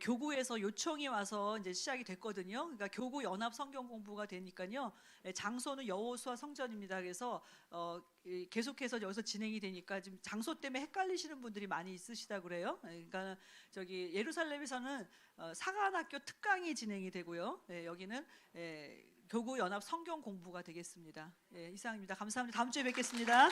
교구에서 요청이 와서 이제 시작이 됐거든요. 그러니까 교구 연합 성경 공부가 되니까요. 장소는 여호수아 성전입니다. 그래서 계속해서 여기서 진행이 되니까 지금 장소 때문에 헷갈리시는 분들이 많이 있으시다 그래요. 그러니까 저기 예루살렘에서는 사관학교 특강이 진행이 되고요. 여기는 교구 연합 성경 공부가 되겠습니다. 이상입니다. 감사합니다. 다음 주에 뵙겠습니다.